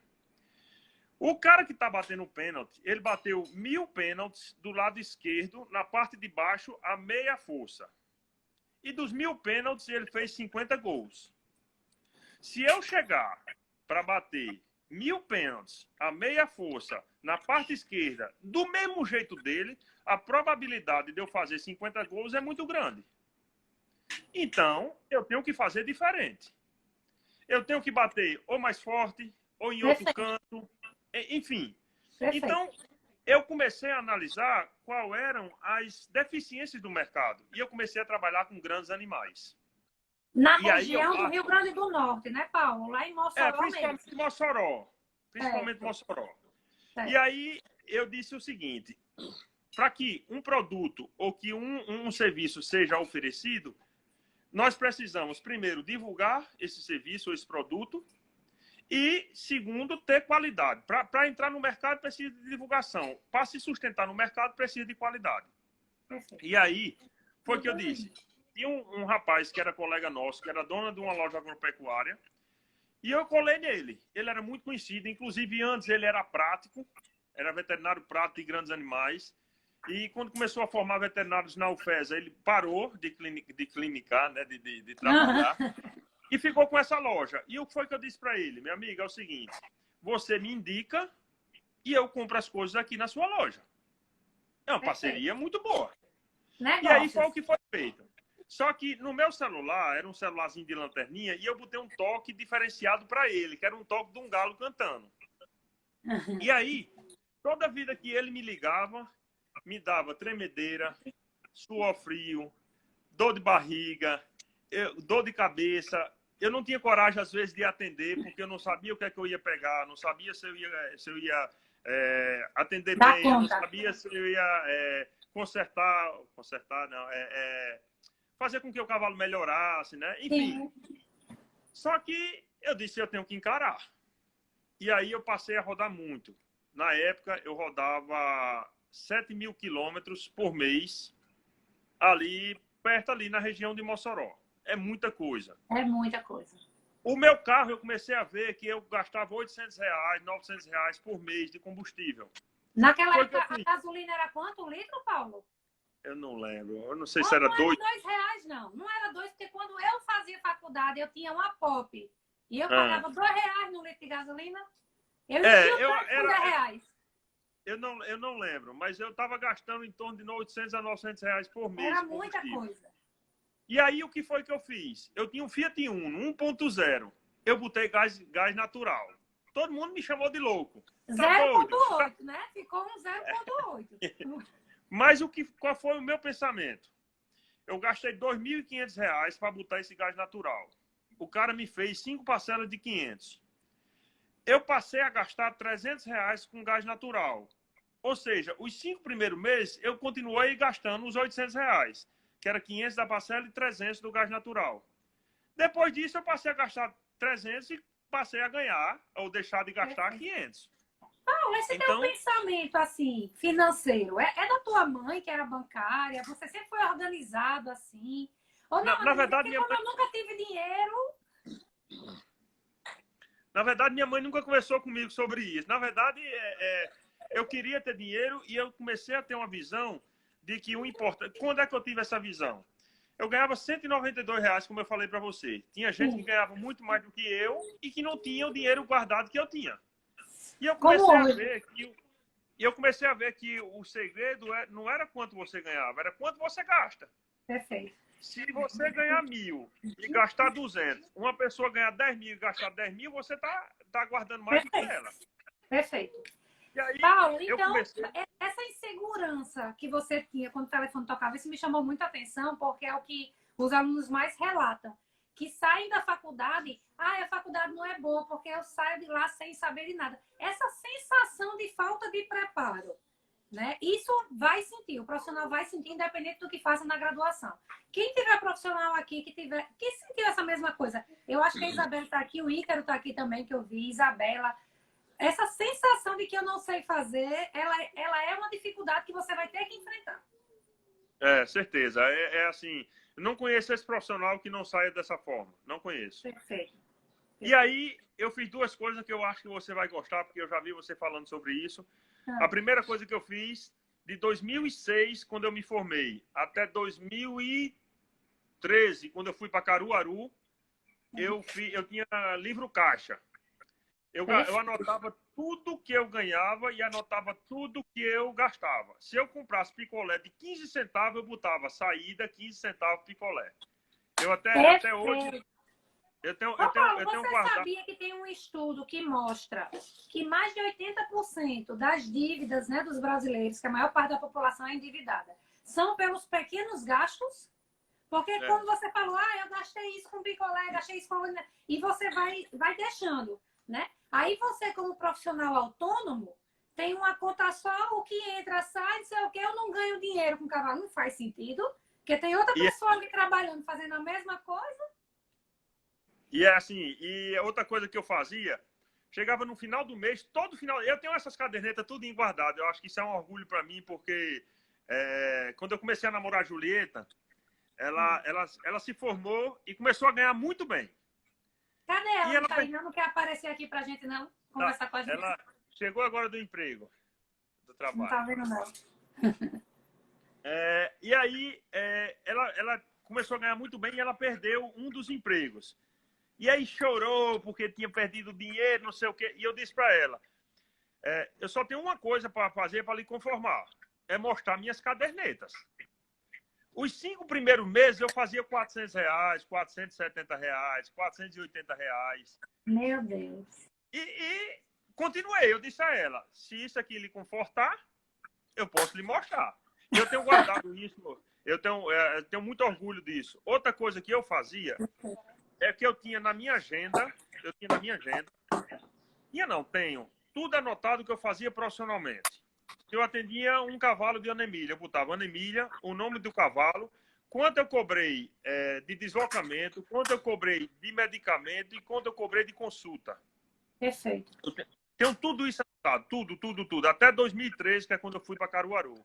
O cara que está batendo o pênalti, ele bateu 1000 pênaltis do lado esquerdo, na parte de baixo, a meia força. E dos 1000 pênaltis, ele fez 50 gols. Se eu chegar para bater 1000 pênaltis, a meia força, na parte esquerda, do mesmo jeito dele, a probabilidade de eu fazer 50 gols é muito grande. Então, eu tenho que fazer diferente. Eu tenho que bater ou mais forte, ou em outro canto, enfim. Perfeito. Então, eu comecei a analisar quais eram as deficiências do mercado. E eu comecei a trabalhar com grandes animais. Na região do Rio Grande do Norte, né, Paulo? Lá em Mossoró principalmente mesmo. Mossoró. Principalmente Mossoró. Certo. E aí, eu disse o seguinte. Para que um produto ou que um serviço seja oferecido, nós precisamos, primeiro, divulgar esse serviço ou esse produto e, segundo, ter qualidade. Para entrar no mercado, precisa de divulgação. Para se sustentar no mercado, precisa de qualidade. Perfeito. E aí, foi que eu disse. Tinha um rapaz que era colega nosso, que era dono de uma loja agropecuária, e eu colei nele. Ele era muito conhecido, inclusive antes ele era prático, era veterinário prático de grandes animais. E quando começou a formar veterinários na UFESA, ele parou de clinicar, né, de trabalhar, e ficou com essa loja. E o que foi que eu disse para ele? Meu amigo, é o seguinte, você me indica e eu compro as coisas aqui na sua loja. É uma parceria muito boa. Negócios. E aí foi o que foi feito. Só que no meu celular, era um celularzinho de lanterninha, e eu botei um toque diferenciado para ele, que era um toque de um galo cantando. E aí, toda vida que ele me ligava, me dava tremedeira, suor frio, dor de barriga, dor de cabeça. Eu não tinha coragem, às vezes, de atender, porque eu não sabia o que é que eu ia pegar, não sabia se eu ia atender bem, eu não sabia se eu ia consertar não, fazer com que o cavalo melhorasse, né? Enfim. Sim. Só que eu disse, eu tenho que encarar. E aí eu passei a rodar muito. Na época, eu rodava 7.000 quilômetros por mês, perto ali na região de Mossoró. É muita coisa. É muita coisa. O meu carro, eu comecei a ver que eu gastava R$800, R$900 por mês de combustível. Naquela época, a gasolina era quanto um litro, Paulo? Eu não lembro. Eu não sei se era dois. Não era R$2, não. Não era dois, porque quando eu fazia faculdade, eu tinha uma POP. E eu pagava R$2 no litro de gasolina. Eu tinha R$10. Eu não lembro, mas eu estava gastando em torno de R$800 a R$900 por mês. Era muita coisa. E aí, o que foi que eu fiz? Eu tinha um Fiat Uno 1.0. Eu botei gás natural. Todo mundo me chamou de louco. 0.8, né? Ficou um 0.8. Mas qual foi o meu pensamento? Eu gastei R$2.500 para botar esse gás natural. O cara me fez 5 parcelas de 500. Eu passei a gastar R$300 com gás natural. Ou seja, os 5 primeiros meses, eu continuei gastando os R$800, que era 500 da parcela e 300 do gás natural. Depois disso, eu passei a gastar 300 e passei a ganhar, ou deixar de gastar 500. Paulo, esse teu pensamento, assim, financeiro, é da tua mãe, que era bancária? Você sempre foi organizado, assim? Ou não? Na verdade, eu nunca tive dinheiro. Na verdade, minha mãe nunca conversou comigo sobre isso. Na verdade, eu queria ter dinheiro e eu comecei a ter uma visão de que o importante... Quando é que eu tive essa visão? Eu ganhava R$192, como eu falei para você. Tinha gente que ganhava muito mais do que eu e que não tinha o dinheiro guardado que eu tinha. E eu comecei a ver que E eu comecei a ver que o segredo não era quanto você ganhava, era quanto você gasta. Perfeito. Se você ganhar 1.000 e gastar 200, uma pessoa ganhar 10.000 e gastar 10.000, você tá guardando mais do que Perfeito. ela. Perfeito. E aí, Paulo, eu então, comecei... essa insegurança que você tinha quando o telefone tocava, isso me chamou muita atenção, porque é o que os alunos mais relatam. Que saem da faculdade, a faculdade não é boa, porque eu saio de lá sem saber de nada. Essa sensação de falta de preparo, né? Isso vai sentir, o profissional vai sentir, independente do que faça na graduação. Quem tiver profissional aqui, que sentiu essa mesma coisa, eu acho que a Isabela está aqui, o Ícaro está aqui também, que eu vi, Isabela. Essa sensação de que eu não sei fazer, ela é uma dificuldade que você vai ter que enfrentar. Certeza. Assim, não conheço esse profissional que não saia dessa forma. Não conheço. Perfeito. E aí, eu fiz duas coisas que eu acho que você vai gostar, porque eu já vi você falando sobre isso. A primeira coisa que eu fiz, de 2006, quando eu me formei, até 2013, quando eu fui para Caruaru, eu tinha livro caixa. Eu anotava tudo que eu ganhava e anotava tudo que eu gastava. Se eu comprasse picolé de 15 centavos, eu botava saída, 15 centavos picolé. Eu até hoje... Eu tenho Paulo, você guardado... sabia que tem um estudo que mostra que mais de 80% das dívidas, né, dos brasileiros, que a maior parte da população é endividada, são pelos pequenos gastos? Porque quando você falou, eu gastei isso com picolé, gastei isso com... E você vai deixando, né? Aí você, como profissional autônomo, tem uma conta só, o que entra, sai, não sei o que, eu não ganho dinheiro com cavalo. Não faz sentido, porque tem outra pessoa ali trabalhando, fazendo a mesma coisa. E é assim, e outra coisa que eu fazia, chegava no final do mês, todo final, eu tenho essas cadernetas tudo guardadas, eu acho que isso é um orgulho para mim, porque quando eu comecei a namorar a Julieta, ela se formou e começou a ganhar muito bem. Cadê ela? Não tá aí, não quer aparecer aqui pra gente, não? Conversar com a gente. Ela chegou agora do emprego, do trabalho. Não tá vendo, não. E aí, ela começou a ganhar muito bem e ela perdeu um dos empregos. E aí chorou porque tinha perdido dinheiro, não sei o quê. E eu disse para ela, eu só tenho uma coisa para fazer para lhe conformar. É mostrar minhas cadernetas. Os 5 primeiros meses eu fazia R$400, R$470, R$480. Meu Deus. E continuei. Eu disse a ela, se isso aqui lhe confortar, eu posso lhe mostrar. Eu tenho guardado isso, eu tenho muito orgulho disso. Outra coisa que eu fazia é que eu tinha na minha agenda, tenho tudo anotado que eu fazia profissionalmente. Eu atendia um cavalo de Ana Emília, eu botava Ana Emília, o nome do cavalo, quanto eu cobrei de deslocamento, quanto eu cobrei de medicamento e quanto eu cobrei de consulta. Perfeito. Eu tenho tudo isso anotado, tudo. Até 2013, que é quando eu fui para Caruaru.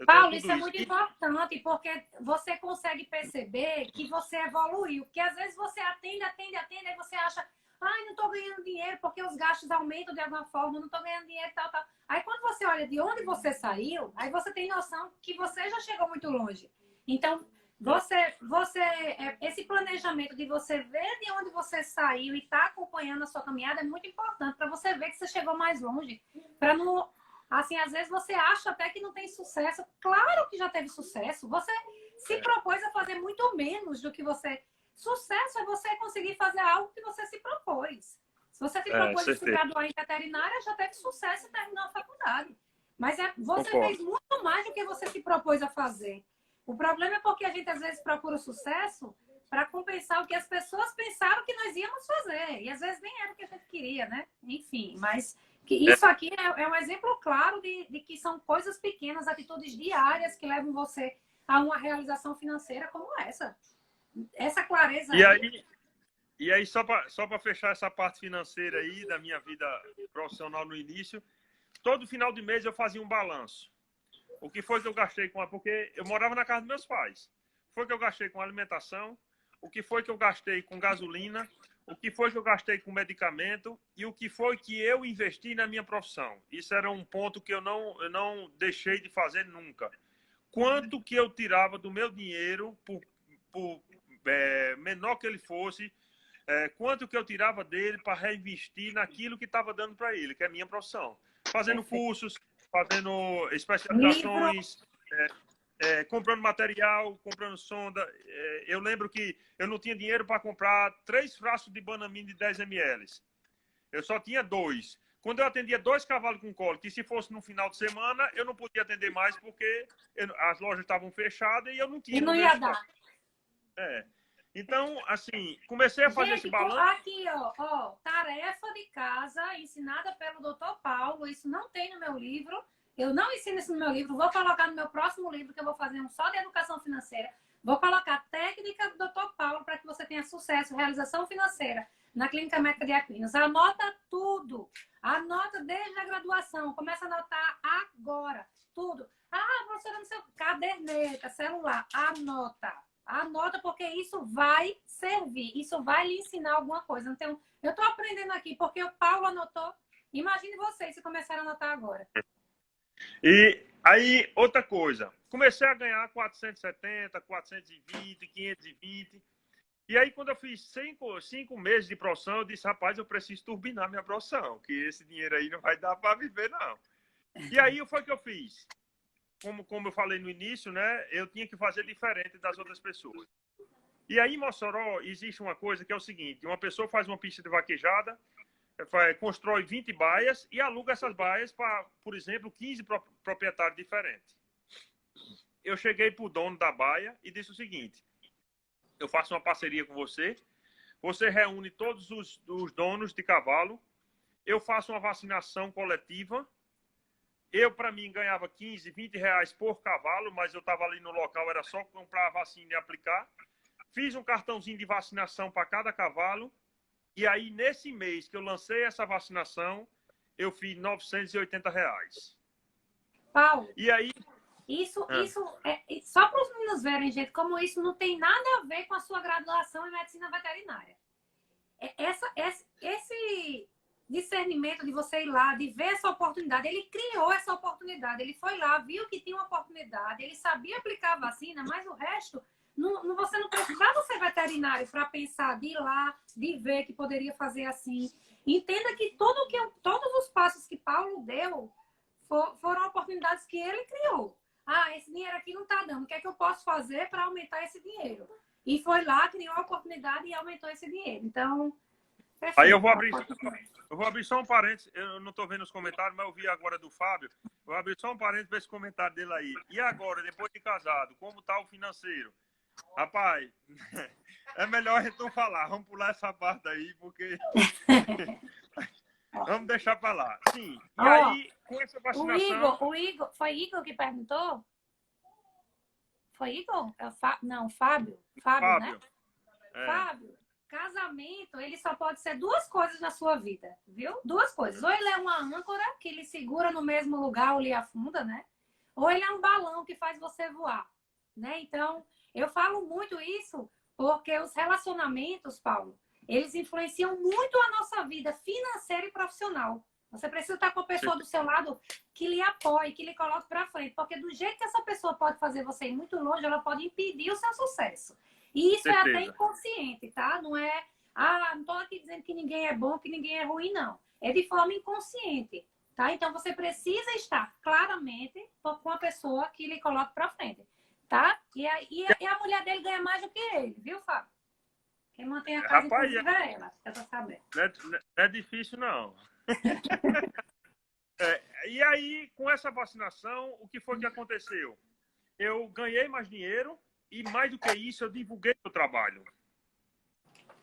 Paulo, isso é muito importante, porque você consegue perceber que você evoluiu. Porque às vezes você atende, aí você acha, não estou ganhando dinheiro porque os gastos aumentam de alguma forma, não estou ganhando dinheiro, tal. Aí quando você olha de onde você saiu, aí você tem noção que você já chegou muito longe. Então, esse planejamento de você ver de onde você saiu e estar acompanhando a sua caminhada é muito importante para você ver que você chegou mais longe. Para não... Assim, às vezes você acha até que não tem sucesso. Claro que já teve sucesso. Você se propôs a fazer muito menos do que você... Sucesso é você conseguir fazer algo que você se propôs. Se você se propôs a se graduar em veterinária, já teve sucesso e terminou a faculdade. Mas você fez muito mais do que você se propôs a fazer. O problema é porque a gente, às vezes, procura o sucesso para compensar o que as pessoas pensaram que nós íamos fazer. E, às vezes, nem era o que a gente queria, né? Enfim, mas... Isso aqui é um exemplo claro de que são coisas pequenas, atitudes diárias que levam você a uma realização financeira como essa. Essa clareza E aí só para fechar essa parte financeira aí da minha vida profissional no início, todo final de mês eu fazia um balanço. O que foi que eu gastei porque eu morava na casa dos meus pais. O que foi que eu gastei com alimentação? O que foi que eu gastei com gasolina? O que foi que eu gastei com medicamento e o que foi que eu investi na minha profissão. Isso era um ponto que eu não deixei de fazer nunca. Quanto que eu tirava do meu dinheiro, por menor que ele fosse, quanto que eu tirava dele para reinvestir naquilo que estava dando para ele, que é a minha profissão. Fazendo cursos, fazendo Livro. especializações, comprando material, comprando sonda. Eu lembro que eu não tinha dinheiro para comprar 3 frascos de Banamine de 10 ml. Eu só tinha 2. Quando eu atendia 2 cavalos com colo, que se fosse no final de semana, eu não podia atender mais porque as lojas estavam fechadas e eu não E tinha no não meu ia estoque. dar. Então, assim, comecei a fazer esse Gente, balanço. aqui, ó, tarefa de casa ensinada pelo Dr. Paulo. Isso não tem no meu livro. Eu não ensino isso no meu livro. Vou colocar no meu próximo livro, que eu vou fazer um só de educação financeira. Vou colocar a técnica do Dr. Paulo para que você tenha sucesso, realização financeira na Clínica Médica de Aquinas. Anota tudo. Anota desde a graduação. Começa a anotar agora. Tudo. Ah, professora, não sei. Caderneta, celular. Anota. Anota, porque isso vai servir. Isso vai lhe ensinar alguma coisa. Então, eu estou aprendendo aqui, porque o Paulo anotou. Imagine vocês se começarem a anotar agora. E aí, outra coisa. Comecei a ganhar 470, 420, 520. E aí, quando eu fiz 5 meses de profissão, eu disse, rapaz, eu preciso turbinar minha profissão, que esse dinheiro aí não vai dar para viver, não. E aí, foi o que eu fiz. Como eu falei no início, né? Eu tinha que fazer diferente das outras pessoas. E aí, em Mossoró, existe uma coisa que é o seguinte. Uma pessoa faz uma pista de vaquejada, constrói 20 baias e aluga essas baias para, por exemplo, 15 proprietários diferentes. Eu cheguei para o dono da baia e disse o seguinte. Eu faço uma parceria com você. Você reúne todos os donos de cavalo. Eu faço uma vacinação coletiva. Eu, para mim, ganhava 15, 20 reais por cavalo, mas eu estava ali no local, era só comprar a vacina e aplicar. Fiz um cartãozinho de vacinação para cada cavalo. E aí, nesse mês que eu lancei essa vacinação, eu fiz 980 reais. Paulo, E aí... isso é só para os meninos verem, gente, como isso não tem nada a ver com a sua graduação em medicina veterinária. Esse discernimento de você ir lá, de ver essa oportunidade, ele criou essa oportunidade, ele foi lá, viu que tinha uma oportunidade, ele sabia aplicar a vacina, mas o resto, você não precisava ser veterinário para pensar de ir lá, de ver que poderia fazer assim. Entenda que todos os passos que Paulo deu foram oportunidades que ele criou. Ah, esse dinheiro aqui não está dando. O que é que eu posso fazer para aumentar esse dinheiro? E foi lá, criou a oportunidade e aumentou esse dinheiro. Então, perfeito. Aí eu vou abrir só um parênteses. Eu não estou vendo os comentários, mas eu vi agora do Fábio. Vou abrir só um parênteses para esse comentário dele aí. E agora, depois de casado, como está o financeiro? Rapaz, é melhor a gente não falar. Vamos pular essa parte aí, porque... Vamos deixar para lá. Sim. E aí, com essa vacinação... O Igor, foi Igor que perguntou? Foi Igor? Não, Fábio. Fábio, né? Fábio, casamento, ele só pode ser 2 coisas na sua vida, viu? 2 coisas. Ou ele é uma âncora que lhe segura no mesmo lugar ou lhe afunda, né? Ou ele é um balão que faz você voar, né? Então, eu falo muito isso porque os relacionamentos, Paulo, eles influenciam muito a nossa vida financeira e profissional. Você precisa estar com a pessoa do seu lado que lhe apoie, que lhe coloque para frente. Porque do jeito que essa pessoa pode fazer você ir muito longe, ela pode impedir o seu sucesso. E isso é até inconsciente, tá? Não é, não estou aqui dizendo que ninguém é bom, que ninguém é ruim, não. É de forma inconsciente, tá? Então, você precisa estar claramente com a pessoa que lhe coloque para frente, tá? E a mulher dele ganha mais do que ele, viu, Fábio? Quem mantém a casa, inclusive, é ela. Eu tô sabendo. Não é difícil, não. E aí, com essa vacinação, o que foi que aconteceu? Eu ganhei mais dinheiro e, mais do que isso, eu divulguei o trabalho.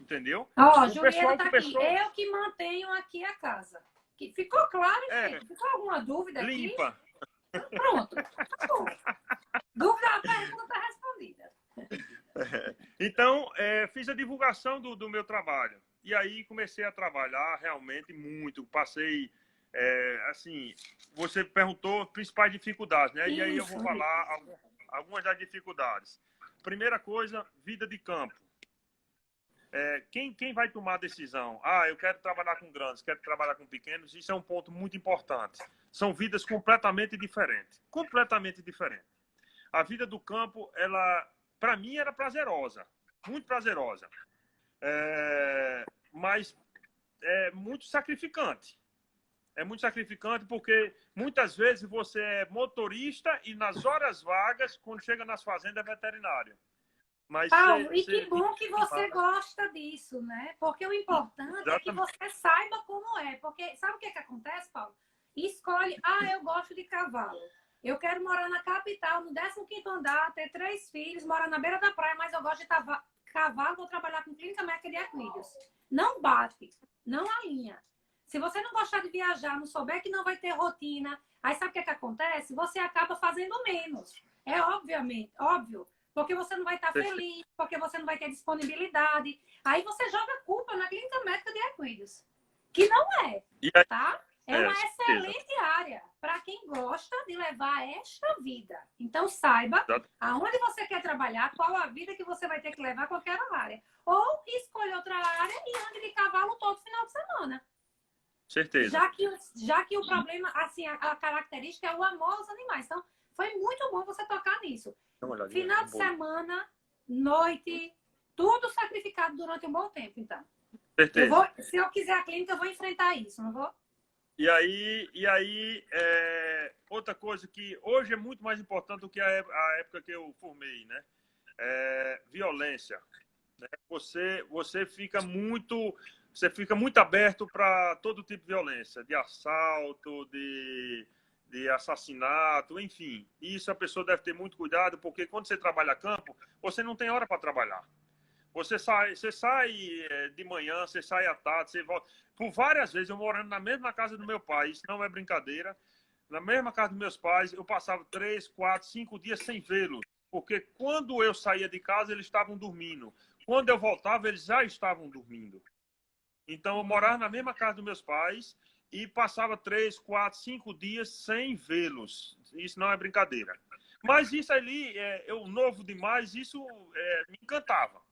Entendeu? Ó, Julieta tá aqui. Eu que mantenho aqui a casa. Ficou claro, gente? Ficou alguma dúvida aqui? Limpa. Pronto. Dúvida, a pergunta está respondida. Então, fiz a divulgação do meu trabalho. E aí comecei a trabalhar realmente muito. Passei, assim, você perguntou principais dificuldades, né? Isso, e aí eu vou falar algumas das dificuldades. Primeira coisa, vida de campo. Quem vai tomar a decisão? Eu quero trabalhar com grandes, quero trabalhar com pequenos. Isso é um ponto muito importante. São vidas completamente diferentes. Completamente diferentes. A vida do campo, ela, para mim, era prazerosa. Muito prazerosa. Mas muito sacrificante. É muito sacrificante porque muitas vezes você é motorista e nas horas vagas, quando chega nas fazendas, é veterinário. Mas Paulo, e que bom que você gosta disso, né? Porque o importante é que você saiba como é. Porque sabe o que acontece, Paulo? Escolhe, eu gosto de cavalo. Eu quero morar na capital, no 15º andar, ter 3 filhos, morar na beira da praia, mas eu gosto de cavalo, vou trabalhar com clínica médica de equídeos. Não bate, não alinha. Se você não gostar de viajar, não souber que não vai ter rotina, aí sabe o que acontece? Você acaba fazendo menos. É óbvio. Porque você não vai estar feliz, porque você não vai ter disponibilidade. Aí você joga a culpa na clínica médica de equídeos. Que não é, tá? É uma excelente área para quem gosta de levar esta vida. Então saiba aonde você quer trabalhar, qual a vida que você vai ter que levar com aquela área. Ou escolha outra área e ande de cavalo todo final de semana. Certeza. Já que o problema, assim, a característica é o amor aos animais. Então, foi muito bom você tocar nisso. Final de semana, noite, tudo sacrificado durante um bom tempo, então. Certeza. Se eu quiser a clínica, eu vou enfrentar isso, não vou? E aí outra coisa que hoje é muito mais importante do que a época que eu formei, né? Violência. Né? Você fica muito aberto para todo tipo de violência, de assalto, de assassinato, enfim. Isso a pessoa deve ter muito cuidado, porque quando você trabalha a campo, você não tem hora para trabalhar. Você sai de manhã, você sai à tarde, você volta. Por várias vezes, eu morando na mesma casa do meu pai, isso não é brincadeira, na mesma casa dos meus pais, eu passava 3, 4, 5 dias sem vê-los, porque quando eu saía de casa, eles estavam dormindo. Quando eu voltava, eles já estavam dormindo. Então, eu morava na mesma casa dos meus pais e passava 3, 4, 5 dias sem vê-los. Isso não é brincadeira. Mas isso ali, eu novo demais, isso me encantava.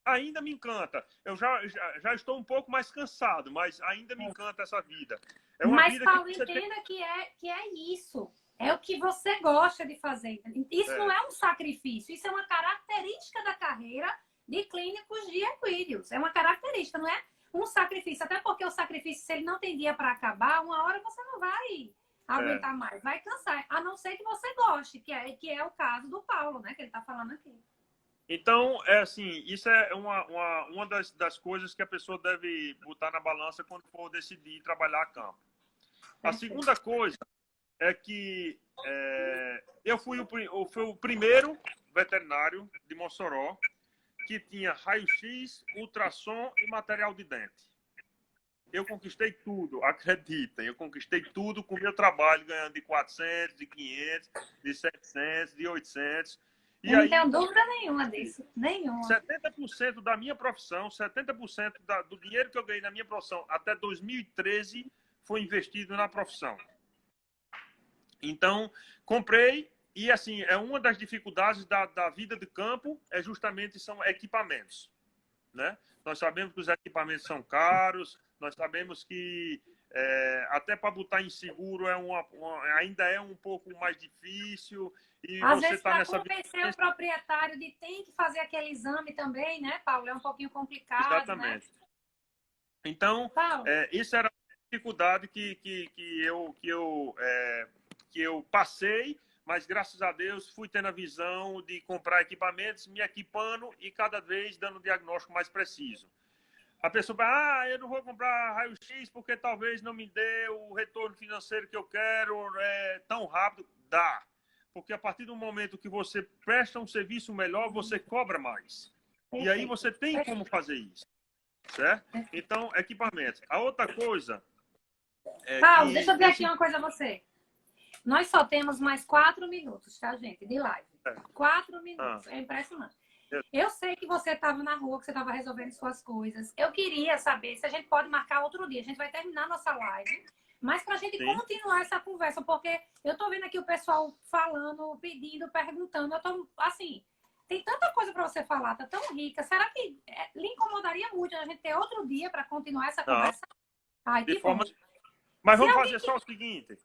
Ainda me encanta. Eu já estou um pouco mais cansado, mas ainda me encanta essa vida. É uma mas, vida Paulo, que entenda que é isso. É o que você gosta de fazer. Isso não é um sacrifício, isso é uma característica da carreira de clínicos de equídeos. É uma característica, não é um sacrifício. Até porque o sacrifício, se ele não tem dia para acabar, uma hora você não vai aguentar mais, vai cansar. A não ser que você goste, que é o caso do Paulo, né? Que ele está falando aqui. Então, isso é uma das coisas que a pessoa deve botar na balança quando for decidir trabalhar a campo. A segunda coisa é que eu fui o primeiro veterinário de Mossoró que tinha raio-x, ultrassom e material de dente. Eu conquistei tudo, acreditem, eu conquistei tudo com o meu trabalho, ganhando de 400, de 500, de 700, de 800. E não tenho dúvida nenhuma disso, nenhuma. 70% da minha profissão, 70% do dinheiro que eu ganhei na minha profissão até 2013 foi investido na profissão. Então, comprei e, assim, é uma das dificuldades da vida de campo, são equipamentos, né? Nós sabemos que os equipamentos são caros, nós sabemos que até para botar em seguro ainda é um pouco mais difícil. E às você vezes, para convencer o proprietário de tem que fazer aquele exame também, né, Paulo? É um pouquinho complicado, exatamente. Né? Então, isso era a dificuldade que eu passei, mas graças a Deus fui tendo a visão de comprar equipamentos, me equipando e cada vez dando um diagnóstico mais preciso. A pessoa vai, eu não vou comprar raio-x porque talvez não me dê o retorno financeiro que eu quero tão rápido. Dá. Porque a partir do momento que você presta um serviço melhor, você cobra mais. Perfeito. E aí você tem como fazer isso. Certo? Então, equipamentos. A outra coisa... Paulo, deixa eu dizer aqui uma coisa a você. Nós só temos mais 4 minutos, tá, gente? De live. 4 minutos. É impressionante. Eu sei que você estava na rua, que você estava resolvendo suas coisas. Eu queria saber se a gente pode marcar outro dia. A gente vai terminar nossa live. Mas para a gente continuar essa conversa, porque eu estou vendo aqui o pessoal falando, pedindo, perguntando. Eu tô, assim, tem tanta coisa para você falar, tá tão rica. Será que lhe incomodaria muito a gente ter outro dia para continuar essa conversa? Ai, que bom. Mas vamos fazer só o seguinte.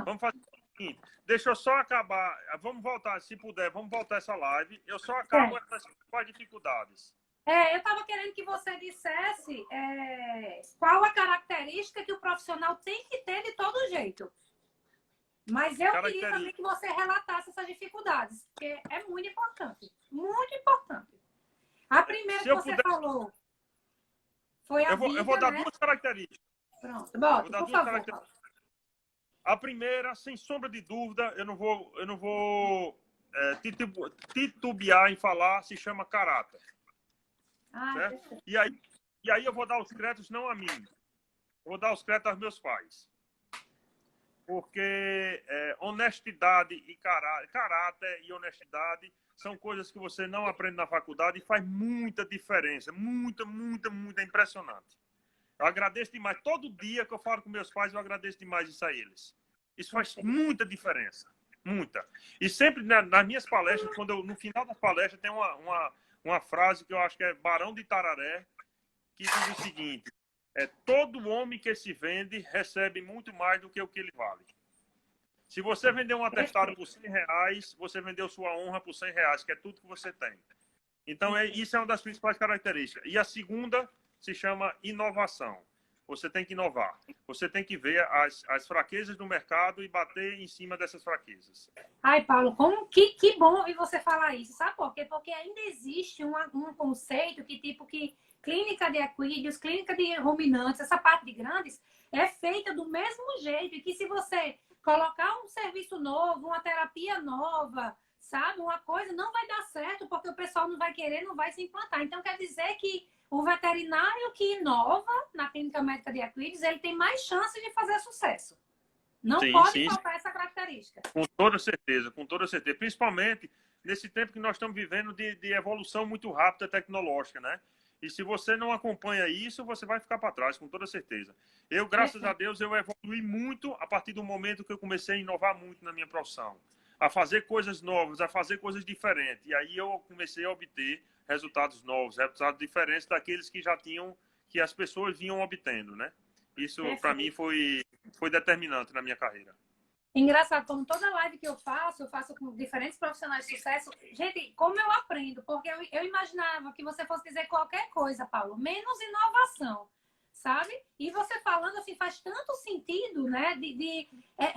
Vamos fazer o seguinte. Deixa eu só acabar. Vamos voltar, se puder, vamos voltar essa live. Eu só acabo com as dificuldades. Eu estava querendo que você dissesse qual a característica que o profissional tem que ter de todo jeito. Mas eu queria também que você relatasse essas dificuldades, porque é muito importante. Muito importante. A primeira que você falou foi a vida, eu vou dar né? duas características. Pronto, bota, por favor. A primeira, sem sombra de dúvida, eu não vou titubear em falar, se chama caráter. Certo? E aí eu vou dar os créditos não a mim, vou dar os créditos aos meus pais. Porque honestidade e caráter e honestidade são coisas que você não aprende na faculdade e faz muita diferença. Muita, é impressionante. Eu agradeço demais. Todo dia que eu falo com meus pais, eu agradeço demais isso a eles. Isso faz muita diferença. Muita. E sempre nas mindas palestras, no final da palestra, tem uma frase que eu acho que é Barão de Tararé, que diz o seguinte: todo homem que se vende recebe muito mais do que o que ele vale. Se você vender um atestado por R$100, você vendeu sua honra por R$100, que é tudo que você tem. Então, isso é uma das principais características. E a segunda se chama inovação. Você tem que inovar. Você tem que ver as fraquezas do mercado e bater em cima dessas fraquezas. Ai, Paulo, que bom ouvir você falar isso. Sabe por quê? Porque ainda existe um conceito que clínica de equídeos, clínica de ruminantes, essa parte de grandes, é feita do mesmo jeito. E que se você colocar um serviço novo, uma terapia nova, sabe? Uma coisa não vai dar certo, porque o pessoal não vai querer, não vai se implantar. Então, quer dizer que o veterinário que inova na clínica médica de equídeos, ele tem mais chance de fazer sucesso. Não pode faltar essa característica. Com toda certeza, com toda certeza. Principalmente nesse tempo que nós estamos vivendo de evolução muito rápida tecnológica, né? E se você não acompanha isso, você vai ficar para trás, com toda certeza. Eu, graças a Deus, eu evolui muito a partir do momento que eu comecei a inovar muito na minha profissão. A fazer coisas novas, a fazer coisas diferentes. E aí eu comecei a obter resultados novos, resultados diferentes daqueles que já tinham, que as pessoas vinham obtendo, né? Isso, para mim, foi determinante na minha carreira. Engraçado, como toda live que eu faço com diferentes profissionais de sucesso. Gente, como eu aprendo? Porque eu imaginava que você fosse dizer qualquer coisa, Paulo, menos inovação, sabe? E você falando assim, faz tanto sentido, né?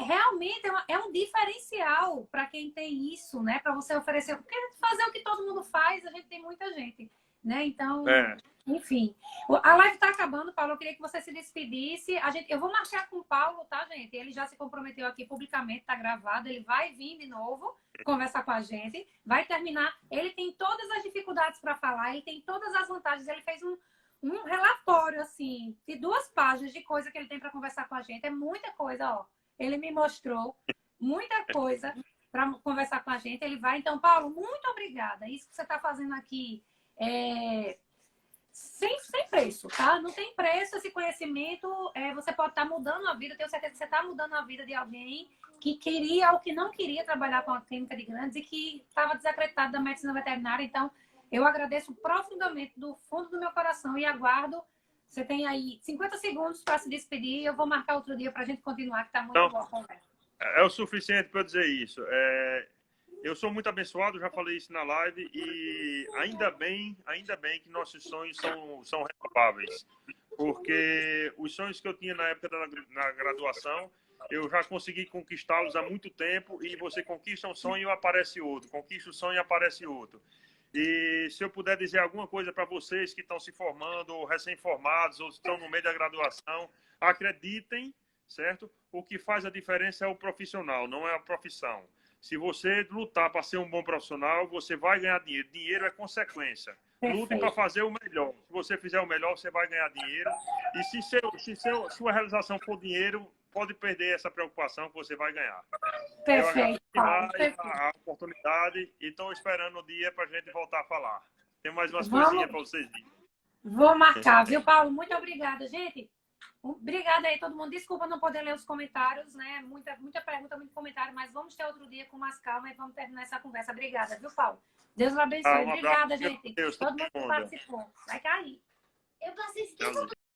Realmente é um diferencial para quem tem isso, né? Para você oferecer. Porque fazer o que todo mundo faz, a gente tem muita gente, né? Então, enfim. A live está acabando, Paulo. Eu queria que você se despedisse. Eu vou marcar com o Paulo, tá, gente? Ele já se comprometeu aqui publicamente, tá gravado. Ele vai vir de novo conversar com a gente. Vai terminar. Ele tem todas as dificuldades para falar, ele tem todas as vantagens. Ele fez um relatório, assim, de 2 páginas de coisa que ele tem para conversar com a gente. É muita coisa, ó. Ele me mostrou muita coisa para conversar com a gente. Ele vai. Então, Paulo, muito obrigada. Isso que você está fazendo aqui sem preço, tá? Não tem preço esse conhecimento. Você pode estar mudando a vida. Tenho certeza que você está mudando a vida de alguém que queria ou que não queria trabalhar com a clínica de grandes e que estava desacreditado da medicina veterinária. Então, eu agradeço profundamente do fundo do meu coração e aguardo. Você tem aí 50 segundos para se despedir. Eu vou marcar outro dia para a gente continuar, que está muito boa a conversa. É o suficiente para eu dizer isso. Eu sou muito abençoado, já falei isso na live, e ainda bem que nossos sonhos são renováveis. Porque os sonhos que eu tinha na época na graduação, eu já consegui conquistá-los há muito tempo, e você conquista um sonho e aparece outro, conquista um sonho e aparece outro. E se eu puder dizer alguma coisa para vocês que estão se formando, ou recém-formados, ou estão no meio da graduação, acreditem, certo? O que faz a diferença é o profissional, não é a profissão. Se você lutar para ser um bom profissional, você vai ganhar dinheiro. Dinheiro é consequência. Lute para fazer o melhor. Se você fizer o melhor, você vai ganhar dinheiro. E se sua realização for dinheiro, pode perder essa preocupação que você vai ganhar. Perfeito. Eu agradeço a oportunidade e estou esperando o dia para a gente voltar a falar. Tem mais umas coisinhas para vocês direm. Vou marcar, viu, Paulo? Muito obrigada, gente. Obrigada aí, todo mundo. Desculpa não poder ler os comentários, né? Muita pergunta, muito comentário, mas vamos ter outro dia com mais calma e vamos terminar essa conversa. Obrigada, viu, Paulo? Deus o abençoe. Obrigada, gente. Todo mundo que participou. Vai cair. Eu passei